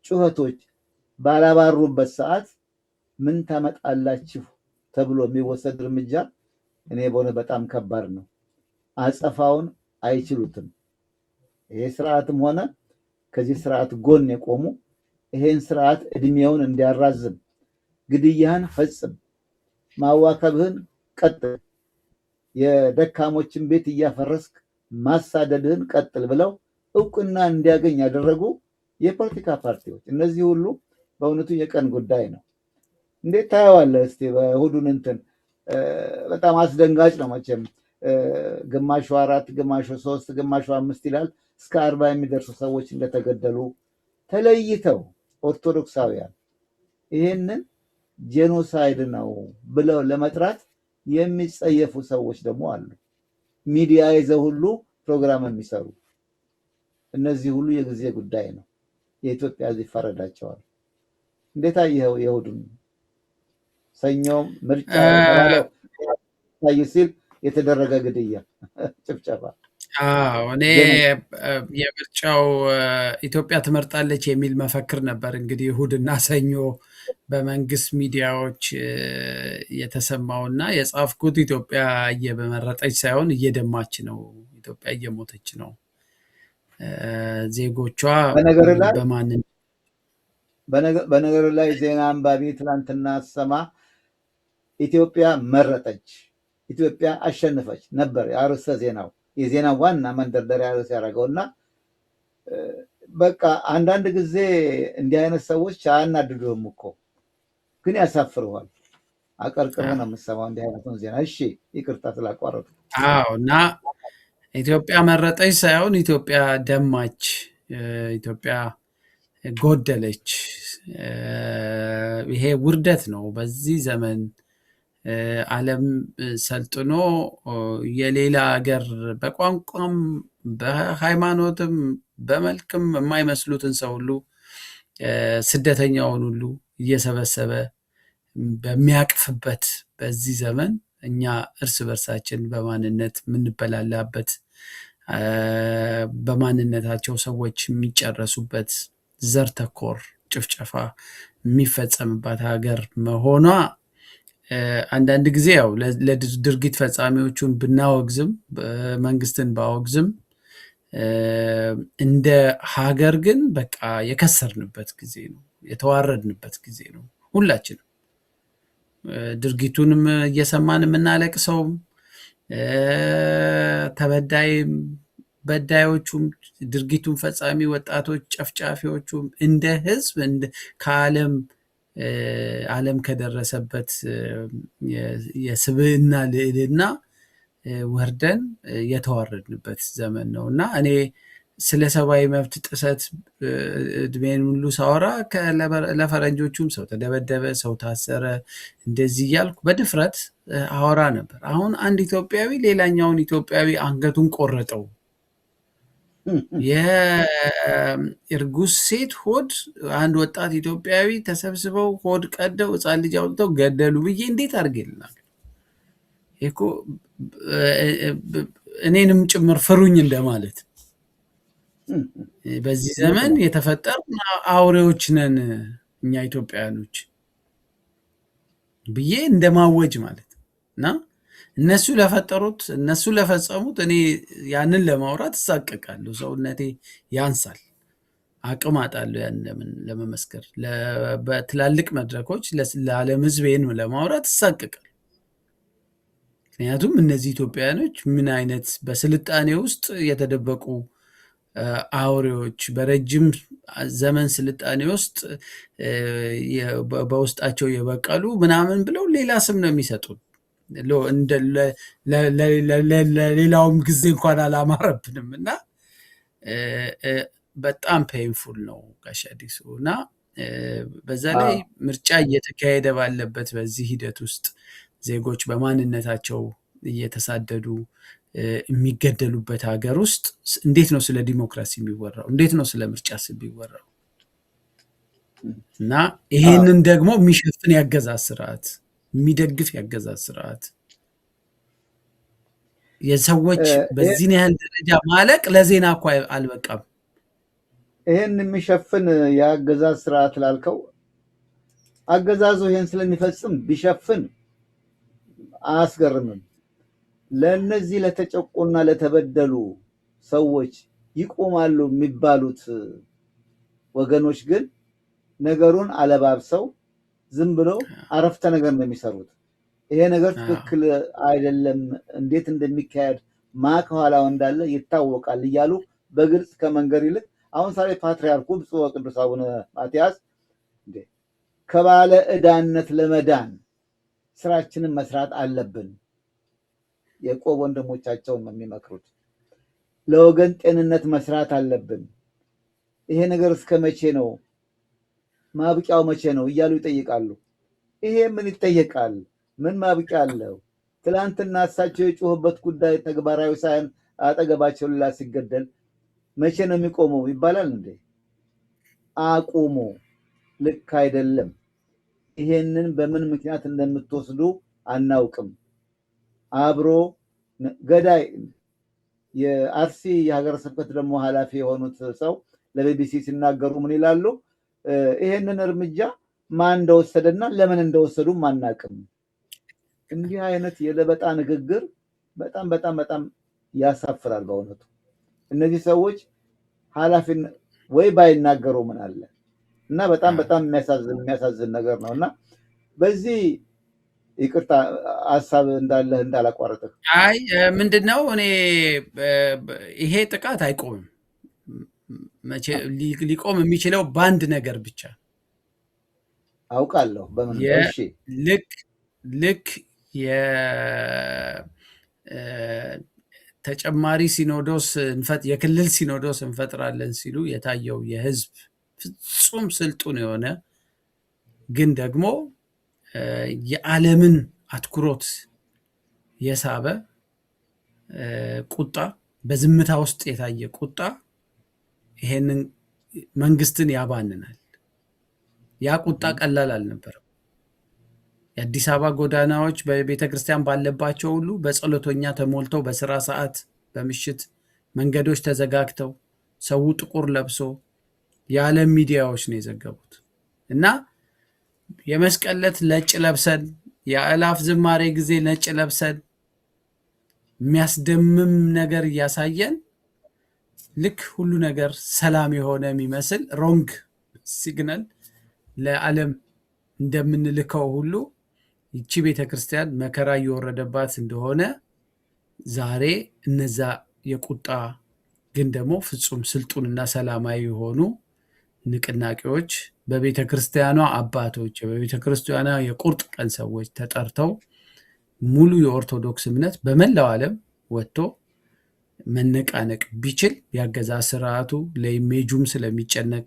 ጩኸቶች ባላባሩበት ሰዓት ምን ታመጣላችሁ ተብሎ የሚወሰድ እርምጃ እኔ በሆነ በጣም ከባድ ነው። አጸፋውን አይችሉትም። ይሄ ስርዓትም ሆነ ከዚህ ስርዓት ጎን የቆሙ ይሄን ስርዓት እድሜውን እንዲያራዝም፣ ግድያህን ፈጽም፣ ማዋከብህን ቀጥል፣ የደካሞችን ቤት እያፈረስክ ማሳደድህን ቀጥል ብለው እውቅና እንዲያገኝ ያደረጉ የፖለቲካ ፓርቲዎች፣ እነዚህ ሁሉ በእውነቱ የቀን ጉዳይ ነው። እንዴት ታየዋለህ? እስቲ በእሁዱን እንትን በጣም አስደንጋጭ ነው መቼም። ግማሹ 4፣ ግማሹ 3፣ ግማሹ 5 ይላል። እስከ 40 የሚደርሱ ሰዎች እንደተገደሉ ተለይተው ኦርቶዶክሳውያን ይህንን ጄኖሳይድ ነው ብለው ለመጥራት የሚጸየፉ ሰዎች ደግሞ አሉ። ሚዲያ ይዘው ሁሉ ፕሮግራም የሚሰሩ እነዚህ ሁሉ የጊዜ ጉዳይ ነው። የኢትዮጵያ ሕዝብ ይፈረዳቸዋል። እንዴት አየኸው? የእሁዱን ሰኞም ምርጫ የተባለው ታይ ሲል የተደረገ ግድያ፣ ጭፍጨፋ። እኔ የምርጫው ኢትዮጵያ ትመርጣለች የሚል መፈክር ነበር እንግዲህ እሁድና ሰኞ በመንግስት ሚዲያዎች የተሰማውና የጻፍኩት ኢትዮጵያ እየመረጠች ሳይሆን እየደማች ነው፣ ኢትዮጵያ እየሞተች ነው፣ ዜጎቿ በነገር ላይ ዜና አንባቢ ትላንትና ሰማ ኢትዮጵያ መረጠች፣ ኢትዮጵያ አሸነፈች ነበር የአርዕስተ ዜናው፣ የዜና ዋና መንደርደሪያ ርዕስ ያደረገውና በቃ አንዳንድ ጊዜ እንዲህ አይነት ሰዎች አያናድዱህም እኮ ግን ያሳፍርኋል። አቀርቅረህ ነው የምትሰማው እንዲህ አይነቱን ዜና። እሺ ይቅርታ ስላቋረጡ። እና ኢትዮጵያ መረጠች ሳይሆን ኢትዮጵያ ደማች፣ ኢትዮጵያ ጎደለች። ይሄ ውርደት ነው። በዚህ ዘመን ዓለም ሰልጥኖ የሌላ ሀገር በቋንቋም በሃይማኖትም በመልክም የማይመስሉትን ሰው ሁሉ ስደተኛውን ሁሉ እየሰበሰበ በሚያቅፍበት በዚህ ዘመን እኛ እርስ በርሳችን በማንነት የምንበላላበት በማንነታቸው ሰዎች የሚጨረሱበት ዘር ተኮር ጭፍጨፋ የሚፈጸምባት ሀገር መሆኗ አንዳንድ ጊዜ ያው ለድርጊት ፈጻሚዎቹን ብናወግዝም መንግስትን ባወግዝም እንደ ሀገር ግን በቃ የከሰርንበት ጊዜ ነው፣ የተዋረድንበት ጊዜ ነው። ሁላችንም ድርጊቱንም እየሰማን የምናለቅሰውም ተበዳይም በዳዮቹም ድርጊቱን ፈጻሚ ወጣቶች ጨፍጫፊዎቹም እንደ ህዝብ ዓለም ከደረሰበት የስብዕና ልዕልና ወርደን የተዋረድንበት ዘመን ነው እና እኔ ስለ ሰብአዊ መብት ጥሰት እድሜን ሁሉ ሳወራ ለፈረንጆቹም ሰው ተደበደበ፣ ሰው ታሰረ፣ እንደዚህ እያልኩ በድፍረት አወራ ነበር። አሁን አንድ ኢትዮጵያዊ ሌላኛውን ኢትዮጵያዊ አንገቱን ቆረጠው። የእርጉዝ ሴት ሆድ አንድ ወጣት ኢትዮጵያዊ ተሰብስበው ሆድ ቀደው ሕፃን ልጅ አውጥተው ገደሉ ብዬ እንዴት አድርጌልናል? እኮ እኔንም ጭምር ፍሩኝ እንደማለት። በዚህ ዘመን የተፈጠሩ አውሬዎች ነን እኛ ኢትዮጵያውያኖች ብዬ እንደማወጅ ማለት እና እነሱ ለፈጠሩት እነሱ ለፈጸሙት እኔ ያንን ለማውራት እሳቀቃለሁ። ሰውነቴ ያንሳል፣ አቅም አጣለሁ ያን ለመመስከር። በትላልቅ መድረኮች ለዓለም ሕዝብ ይህን ለማውራት እሳቀቃለሁ። ምክንያቱም እነዚህ ኢትዮጵያውያኖች ምን አይነት በስልጣኔ ውስጥ የተደበቁ አውሬዎች፣ በረጅም ዘመን ስልጣኔ ውስጥ በውስጣቸው የበቀሉ ምናምን ብለው ሌላ ስም ነው የሚሰጡት። ለሌላውም ጊዜ እንኳን አላማረብንም እና በጣም ፔንፉል ነው ጋሽ አዲሱ። እና በዛ ላይ ምርጫ እየተካሄደ ባለበት በዚህ ሂደት ውስጥ ዜጎች በማንነታቸው እየተሳደዱ የሚገደሉበት ሀገር ውስጥ እንዴት ነው ስለ ዲሞክራሲ የሚወራው? እንዴት ነው ስለ ምርጫ የሚወራው? እና ይሄንን ደግሞ የሚሸፍን ያገዛዝ ስርዓት፣ የሚደግፍ ያገዛዝ ስርዓት፣ የሰዎች በዚህን ያህል ደረጃ ማለቅ ለዜና እኮ አልበቃም። ይሄን የሚሸፍን የአገዛዝ ስርዓት ላልከው አገዛዙ ይሄን ስለሚፈጽም ቢሸፍን አያስገርምም። ለእነዚህ ለተጨቆና ለተበደሉ ሰዎች ይቆማሉ የሚባሉት ወገኖች ግን ነገሩን አለባብሰው ዝም ብለው አረፍተ ነገር ነው የሚሰሩት። ይሄ ነገር ትክክል አይደለም፣ እንዴት እንደሚካሄድ ከኋላው እንዳለ ይታወቃል እያሉ በግልጽ ከመንገር ይልቅ አሁን ሳሌ ፓትርያርኩ ብፁዕ ወቅዱስ አቡነ ማትያስ ከባለ ዕዳነት ለመዳን ስራችንን መስራት አለብን፣ የቆብ ወንድሞቻቸውን ነው የሚመክሩት። ለወገን ጤንነት መስራት አለብን። ይሄ ነገር እስከ መቼ ነው? ማብቂያው መቼ ነው እያሉ ይጠይቃሉ። ይሄ ምን ይጠየቃል? ምን ማብቂያ አለው? ትላንትና እሳቸው የጮህበት ጉዳይ ተግባራዊ ሳይሆን አጠገባቸው ሌላ ሲገደል መቼ ነው የሚቆመው ይባላል እንዴ? አቁሙ፣ ልክ አይደለም። ይሄንን በምን ምክንያት እንደምትወስዱ አናውቅም። አብሮ ገዳይ የአርሲ የሀገረ ስብከት ደግሞ ኃላፊ የሆኑት ሰው ለቢቢሲ ሲናገሩ ምን ይላሉ? ይሄንን እርምጃ ማን እንደወሰደና ለምን እንደወሰዱም አናውቅም። እንዲህ አይነት የለበጣ ንግግር በጣም በጣም በጣም ያሳፍራል በእውነቱ። እነዚህ ሰዎች ኃላፊነት ወይ ባይናገሩ ምን አለ እና በጣም በጣም የሚያሳዝን ነገር ነው እና በዚህ ይቅርታ ሀሳብ እንዳለህ እንዳላቋረጥህ። አይ ምንድነው እኔ ይሄ ጥቃት አይቆምም። ሊቆም የሚችለው በአንድ ነገር ብቻ አውቃለሁ። በምን? እሺ ልክ ተጨማሪ ሲኖዶስ የክልል ሲኖዶስ እንፈጥራለን ሲሉ የታየው የህዝብ ፍጹም ስልጡን የሆነ ግን ደግሞ የዓለምን አትኩሮት የሳበ ቁጣ፣ በዝምታ ውስጥ የታየ ቁጣ ይሄንን መንግስትን ያባንናል። ያ ቁጣ ቀላል አልነበረም። የአዲስ አበባ ጎዳናዎች በቤተ ክርስቲያን ባለባቸው ሁሉ በጸሎተኛ ተሞልተው በስራ ሰዓት በምሽት መንገዶች ተዘጋግተው ሰው ጥቁር ለብሶ የዓለም ሚዲያዎች ነው የዘገቡት እና የመስቀል ዕለት ነጭ ለብሰን የአእላፍ ዝማሬ ጊዜ ነጭ ለብሰን የሚያስደምም ነገር እያሳየን ልክ ሁሉ ነገር ሰላም የሆነ የሚመስል ሮንግ ሲግናል ለዓለም እንደምንልከው ሁሉ ይቺ ቤተክርስቲያን መከራ እየወረደባት እንደሆነ ዛሬ እነዛ የቁጣ ግን ደግሞ ፍጹም ስልጡንና ሰላማዊ የሆኑ ንቅናቄዎች በቤተክርስቲያኗ አባቶች በቤተክርስቲያኗ የቁርጥ ቀን ሰዎች ተጠርተው ሙሉ የኦርቶዶክስ እምነት በመላው ዓለም ወጥቶ መነቃነቅ ቢችል ያገዛዝ ስርዓቱ ለኢሜጁም ስለሚጨነቅ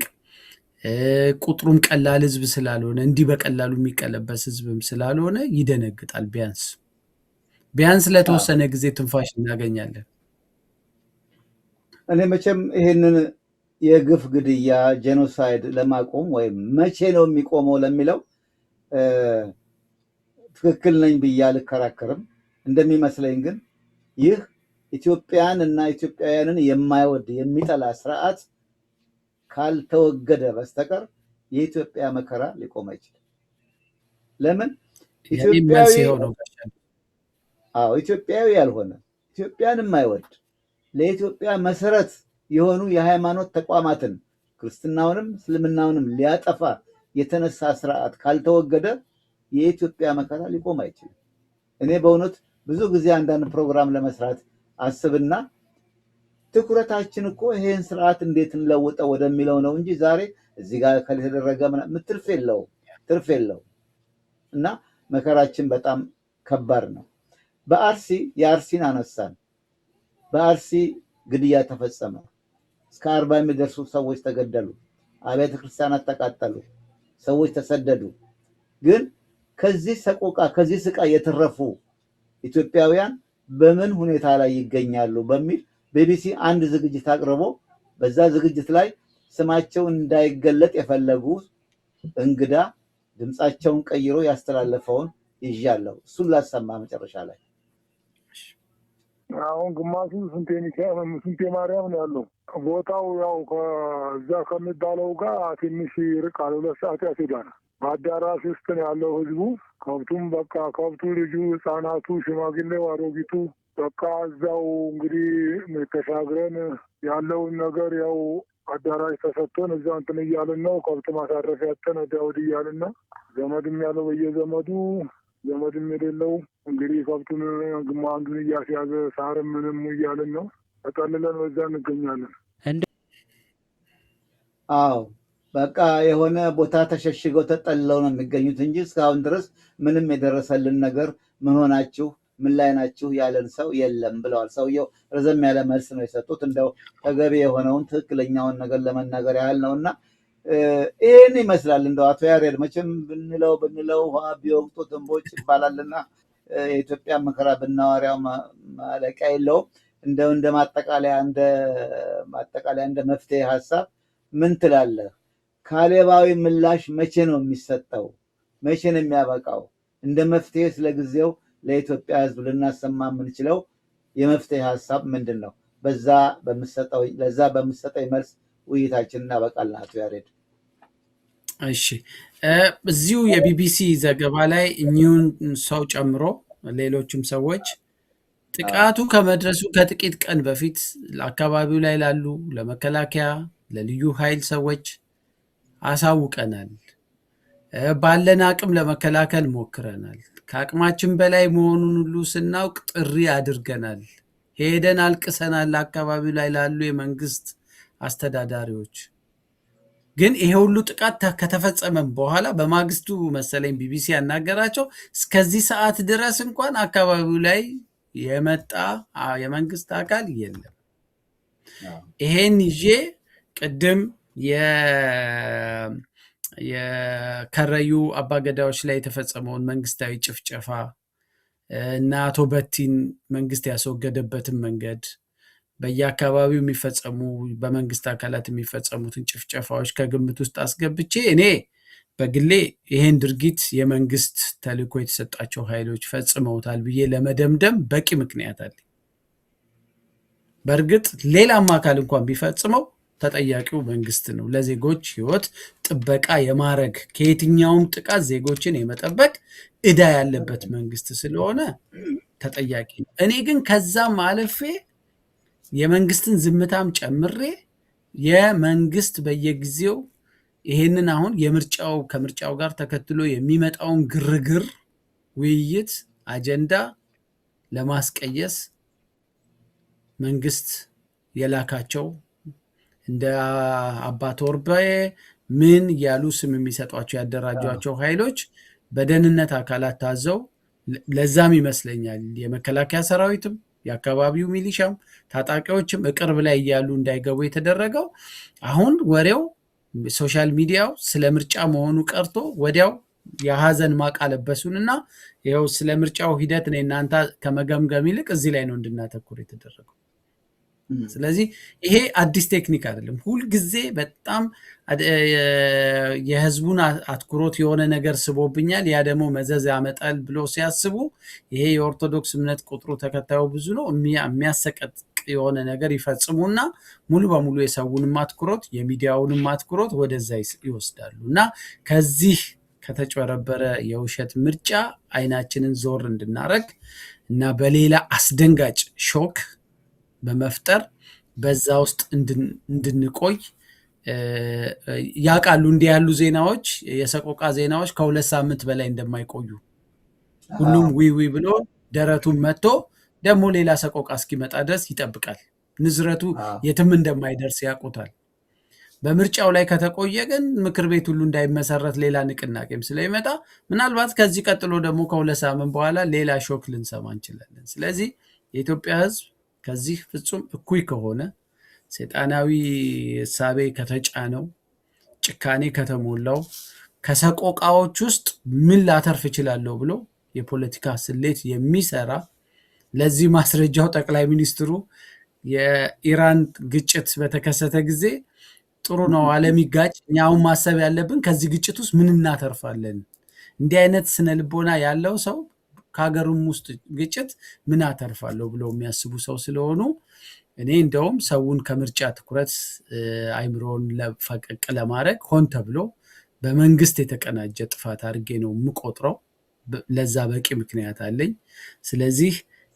ቁጥሩም ቀላል ህዝብ ስላልሆነ እንዲህ በቀላሉ የሚቀለበስ ህዝብም ስላልሆነ ይደነግጣል። ቢያንስ ለተወሰነ ጊዜ ትንፋሽ እናገኛለን። እኔ መቼም ይሄንን የግፍ ግድያ ጄኖሳይድ ለማቆም ወይም መቼ ነው የሚቆመው ለሚለው ትክክል ነኝ ብዬ አልከራከርም። እንደሚመስለኝ ግን ይህ ኢትዮጵያን እና ኢትዮጵያውያንን የማይወድ የሚጠላ ስርዓት ካልተወገደ በስተቀር የኢትዮጵያ መከራ ሊቆም አይችልም። ለምን? ኢትዮጵያዊ ያልሆነ ኢትዮጵያን የማይወድ ለኢትዮጵያ መሰረት የሆኑ የሃይማኖት ተቋማትን ክርስትናውንም እስልምናውንም ሊያጠፋ የተነሳ ስርዓት ካልተወገደ የኢትዮጵያ መከራ ሊቆም አይችልም። እኔ በእውነት ብዙ ጊዜ አንዳንድ ፕሮግራም ለመስራት አስብና ትኩረታችን እኮ ይሄን ስርዓት እንዴት እንለውጠው ወደሚለው ነው እንጂ ዛሬ እዚህ ጋር ከተደረገ ትርፍ የለው እና መከራችን በጣም ከባድ ነው። በአርሲ የአርሲን አነሳን። በአርሲ ግድያ ተፈጸመ። እስከ 40 የሚደርሱ ሰዎች ተገደሉ። አብያተ ክርስቲያናት ተቃጠሉ። ሰዎች ተሰደዱ። ግን ከዚህ ሰቆቃ ከዚህ ስቃይ የተረፉ ኢትዮጵያውያን በምን ሁኔታ ላይ ይገኛሉ በሚል ቢቢሲ አንድ ዝግጅት አቅርቦ በዛ ዝግጅት ላይ ስማቸው እንዳይገለጥ የፈለጉ እንግዳ ድምፃቸውን ቀይሮ ያስተላለፈውን ይዣለሁ። እሱን ላሰማ መጨረሻ ላይ። አሁን ግማሹ ስንቴ ማርያም ነው ያለው። ቦታው ያው ከዛ ከሚባለው ጋር ትንሽ ይርቃል። 2 ሰዓት ያስሄዳል። በአዳራሽ ውስጥ ነው ያለው ህዝቡ። ከብቱም በቃ ከብቱ፣ ልጁ፣ ህፃናቱ፣ ሽማግሌው፣ አሮጊቱ በቃ እዛው እንግዲህ ተሻግረን ያለውን ነገር ያው አዳራሽ ተሰጥቶን እዛ እንትን እያልን ነው። ከብት ማሳረፊያ ያጠን ወዲያ ወዲህ እያልን ነው። ዘመድም ያለው በየዘመዱ ዘመድም የሌለው እንግዲህ ከብቱን ግማ አንዱን እያስያዘ ሳርም ምንም እያልን ነው። ተጠልለን በዛ እንገኛለን። አዎ በቃ የሆነ ቦታ ተሸሽገው ተጠልለው ነው የሚገኙት እንጂ እስካሁን ድረስ ምንም የደረሰልን ነገር ምን ሆናችሁ ምን ላይ ናችሁ ያለን ሰው የለም ብለዋል። ሰውየው ረዘም ያለ መልስ ነው የሰጡት። እንደው ተገቢ የሆነውን ትክክለኛውን ነገር ለመናገር ያህል ነው እና ይህን ይመስላል። እንደው አቶ ያሬድ መቼም ብንለው ውሃ ቢወቅጡ ትንቦጭ ይባላልና የኢትዮጵያ መከራ ብናወሪያው ማለቂያ የለውም። እንደ ማጠቃለያ እንደ መፍትሄ ሀሳብ ምን ትላለህ? ካሌባዊ ምላሽ መቼ ነው የሚሰጠው? መቼ ነው የሚያበቃው? እንደ መፍትሄ ስለጊዜው ለኢትዮጵያ ሕዝብ ልናሰማ የምንችለው የመፍትሄ ሀሳብ ምንድን ነው? ለዛ በምሰጠኝ መልስ ውይይታችን እናበቃለን። አቶ ያሬድ። እሺ፣ እዚሁ የቢቢሲ ዘገባ ላይ እኚሁን ሰው ጨምሮ ሌሎችም ሰዎች ጥቃቱ ከመድረሱ ከጥቂት ቀን በፊት ለአካባቢው ላይ ላሉ ለመከላከያ፣ ለልዩ ኃይል ሰዎች አሳውቀናል። ባለን አቅም ለመከላከል ሞክረናል። ከአቅማችን በላይ መሆኑን ሁሉ ስናውቅ ጥሪ አድርገናል። ሄደን አልቅሰናል ለአካባቢው ላይ ላሉ የመንግስት አስተዳዳሪዎች። ግን ይሄ ሁሉ ጥቃት ከተፈጸመ በኋላ በማግስቱ መሰለኝ ቢቢሲ ያናገራቸው እስከዚህ ሰዓት ድረስ እንኳን አካባቢው ላይ የመጣ የመንግስት አካል የለም። ይሄን ይዤ ቅድም የከረዩ አባገዳዎች ላይ የተፈጸመውን መንግስታዊ ጭፍጨፋ እና አቶ በቲን መንግስት ያስወገደበትን መንገድ በየአካባቢው የሚፈጸሙ በመንግስት አካላት የሚፈጸሙትን ጭፍጨፋዎች ከግምት ውስጥ አስገብቼ እኔ በግሌ ይሄን ድርጊት የመንግስት ተልዕኮ የተሰጣቸው ኃይሎች ፈጽመውታል ብዬ ለመደምደም በቂ ምክንያት አለ። በእርግጥ ሌላም አካል እንኳን ቢፈጽመው ተጠያቂው መንግስት ነው። ለዜጎች ህይወት ጥበቃ የማድረግ ከየትኛውም ጥቃት ዜጎችን የመጠበቅ ዕዳ ያለበት መንግስት ስለሆነ ተጠያቂ ነው። እኔ ግን ከዛም አልፌ የመንግስትን ዝምታም ጨምሬ የመንግስት በየጊዜው ይሄንን አሁን ከምርጫው ጋር ተከትሎ የሚመጣውን ግርግር፣ ውይይት፣ አጀንዳ ለማስቀየስ መንግስት የላካቸው እንደ አባ ቶርቤ ምን ያሉ ስም የሚሰጧቸው ያደራጇቸው ኃይሎች በደህንነት አካላት ታዘው ለዛም ይመስለኛል የመከላከያ ሰራዊትም የአካባቢው ሚሊሻም ታጣቂዎችም እቅርብ ላይ እያሉ እንዳይገቡ የተደረገው። አሁን ወሬው ሶሻል ሚዲያው ስለ ምርጫ መሆኑ ቀርቶ ወዲያው የሀዘን ማቅ አለበሱንና ይኸው ስለ ምርጫው ሂደት እኔ እናንተ ከመገምገም ይልቅ እዚህ ላይ ነው እንድናተኩር የተደረገው። ስለዚህ ይሄ አዲስ ቴክኒክ አይደለም። ሁልጊዜ በጣም የህዝቡን አትኩሮት የሆነ ነገር ስቦብኛል፣ ያ ደግሞ መዘዝ ያመጣል ብሎ ሲያስቡ ይሄ የኦርቶዶክስ እምነት ቁጥሩ ተከታዩ ብዙ ነው የሚያሰቀጥቅ የሆነ ነገር ይፈጽሙና ሙሉ በሙሉ የሰውንም አትኩሮት የሚዲያውንም አትኩሮት ወደዛ ይወስዳሉ እና ከዚህ ከተጨበረበረ የውሸት ምርጫ አይናችንን ዞር እንድናረግ እና በሌላ አስደንጋጭ ሾክ በመፍጠር በዛ ውስጥ እንድንቆይ ያውቃሉ። እንዲህ ያሉ ዜናዎች የሰቆቃ ዜናዎች ከ2 ሳምንት በላይ እንደማይቆዩ ሁሉም ዊዊ ብሎ ደረቱን መጥቶ ደግሞ ሌላ ሰቆቃ እስኪመጣ ድረስ ይጠብቃል። ንዝረቱ የትም እንደማይደርስ ያውቁታል። በምርጫው ላይ ከተቆየ ግን ምክር ቤት ሁሉ እንዳይመሰረት ሌላ ንቅናቄም ስለሚመጣ ምናልባት ከዚህ ቀጥሎ ደግሞ ከ2 ሳምንት በኋላ ሌላ ሾክ ልንሰማ እንችላለን። ስለዚህ የኢትዮጵያ ህዝብ ከዚህ ፍጹም እኩይ ከሆነ ሰይጣናዊ እሳቤ ከተጫነው ጭካኔ ከተሞላው ከሰቆቃዎች ውስጥ ምን ላተርፍ እችላለሁ ብሎ የፖለቲካ ስሌት የሚሰራ ለዚህ ማስረጃው ጠቅላይ ሚኒስትሩ የኢራን ግጭት በተከሰተ ጊዜ ጥሩ ነው ዓለም ይጋጭ፣ እኛው ማሰብ ያለብን ከዚህ ግጭት ውስጥ ምን እናተርፋለን። እንዲህ አይነት ስነ ልቦና ያለው ሰው ከሀገሩም ውስጥ ግጭት ምን አተርፋለሁ ብለው የሚያስቡ ሰው ስለሆኑ እኔ እንደውም ሰውን ከምርጫ ትኩረት አይምሮን ለፈቀቅ ለማድረግ ሆን ተብሎ በመንግስት የተቀናጀ ጥፋት አድርጌ ነው የምቆጥረው። ለዛ በቂ ምክንያት አለኝ። ስለዚህ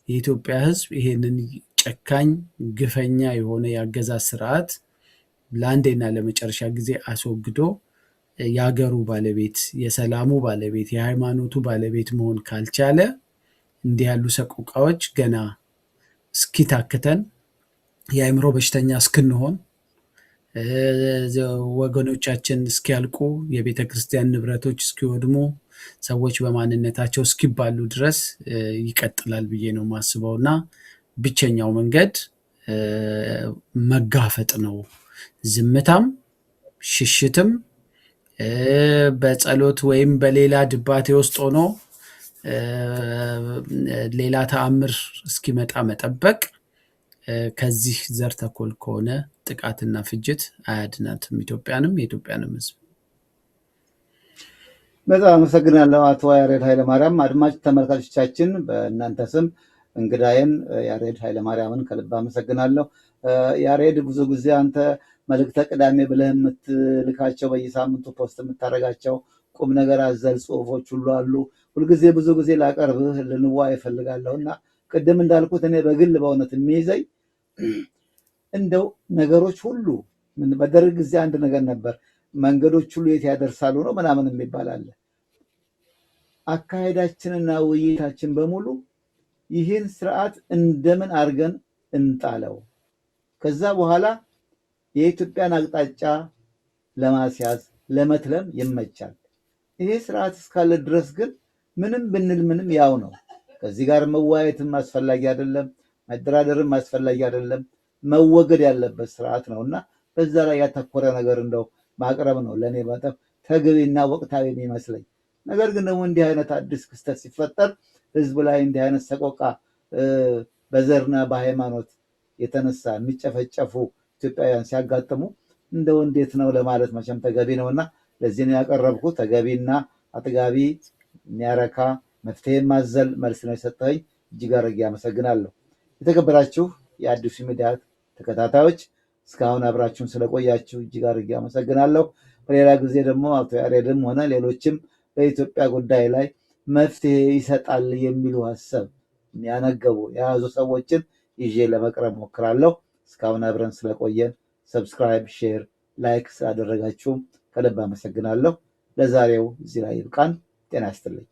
የኢትዮጵያ ህዝብ ይሄንን ጨካኝ ግፈኛ የሆነ የአገዛዝ ስርዓት ለአንዴና ለመጨረሻ ጊዜ አስወግዶ የሀገሩ ባለቤት፣ የሰላሙ ባለቤት፣ የሃይማኖቱ ባለቤት መሆን ካልቻለ እንዲህ ያሉ ሰቆቃዎች ገና እስኪታክተን የአእምሮ በሽተኛ እስክንሆን ወገኖቻችን እስኪያልቁ የቤተ ክርስቲያን ንብረቶች እስኪወድሙ ሰዎች በማንነታቸው እስኪባሉ ድረስ ይቀጥላል ብዬ ነው የማስበውና ብቸኛው መንገድ መጋፈጥ ነው። ዝምታም ሽሽትም በጸሎት ወይም በሌላ ድባቴ ውስጥ ሆኖ ሌላ ተአምር እስኪመጣ መጠበቅ ከዚህ ዘር ተኮል ከሆነ ጥቃትና ፍጅት አያድናትም ኢትዮጵያንም የኢትዮጵያንም ህዝብ። በጣም አመሰግናለሁ አቶ ያሬድ ኃይለማርያም። አድማጭ ተመልካቾቻችን በእናንተ ስም እንግዳዬን ያሬድ ኃይለማርያምን ከልብ አመሰግናለሁ። ያሬድ ብዙ ጊዜ አንተ መልእክተ ቅዳሜ ብለህ የምትልካቸው በየሳምንቱ ፖስት የምታደርጋቸው ቁም ነገር አዘል ጽሁፎች ሁሉ አሉ። ሁልጊዜ ብዙ ጊዜ ላቀርብህ ልንዋይ እፈልጋለሁ እና ቅድም እንዳልኩት እኔ በግል በእውነት የሚይዘኝ እንደው ነገሮች ሁሉ በደርግ ጊዜ አንድ ነገር ነበር፣ መንገዶች ሁሉ የት ያደርሳሉ ነው ምናምን የሚባል አለ። አካሄዳችንና ውይይታችን በሙሉ ይህን ስርዓት እንደምን አድርገን እንጣለው፣ ከዛ በኋላ የኢትዮጵያን አቅጣጫ ለማስያዝ ለመትለም ይመቻል። ይሄ ስርዓት እስካለ ድረስ ግን ምንም ብንል ምንም ያው ነው። ከዚህ ጋር መወያየትም አስፈላጊ አይደለም፣ መደራደርም አስፈላጊ አይደለም። መወገድ ያለበት ስርዓት ነው እና በዛ ላይ ያተኮረ ነገር እንደው ማቅረብ ነው ለእኔ በጣም ተገቢና ወቅታዊ የሚመስለኝ። ነገር ግን ደግሞ እንዲህ አይነት አዲስ ክስተት ሲፈጠር ህዝብ ላይ እንዲህ አይነት ሰቆቃ በዘርና በሃይማኖት የተነሳ የሚጨፈጨፉ ኢትዮጵያውያን ሲያጋጥሙ እንደው እንዴት ነው ለማለት መቼም ተገቢ ነው እና ለዚህ ነው ያቀረብኩት። ተገቢና አጥጋቢ የሚያረካ መፍትሄ ማዘል መልስ ነው የሰጠኝ። እጅግ አድርጌ አመሰግናለሁ። የተከበራችሁ የአዲሱ ሚዲያ ተከታታዮች እስካሁን አብራችሁን ስለቆያችሁ እጅግ አድርጌ አመሰግናለሁ። በሌላ ጊዜ ደግሞ አቶ ያሬድም ሆነ ሌሎችም በኢትዮጵያ ጉዳይ ላይ መፍትሄ ይሰጣል የሚሉ ሀሳብ የሚያነገቡ የያዙ ሰዎችን ይዤ ለመቅረብ ሞክራለሁ። እስካሁን አብረን ስለቆየን ሰብስክራይብ፣ ሼር፣ ላይክ ስላደረጋችሁም ከልብ አመሰግናለሁ። ለዛሬው እዚህ ላይ ይብቃን። ጤና ይስጥልኝ።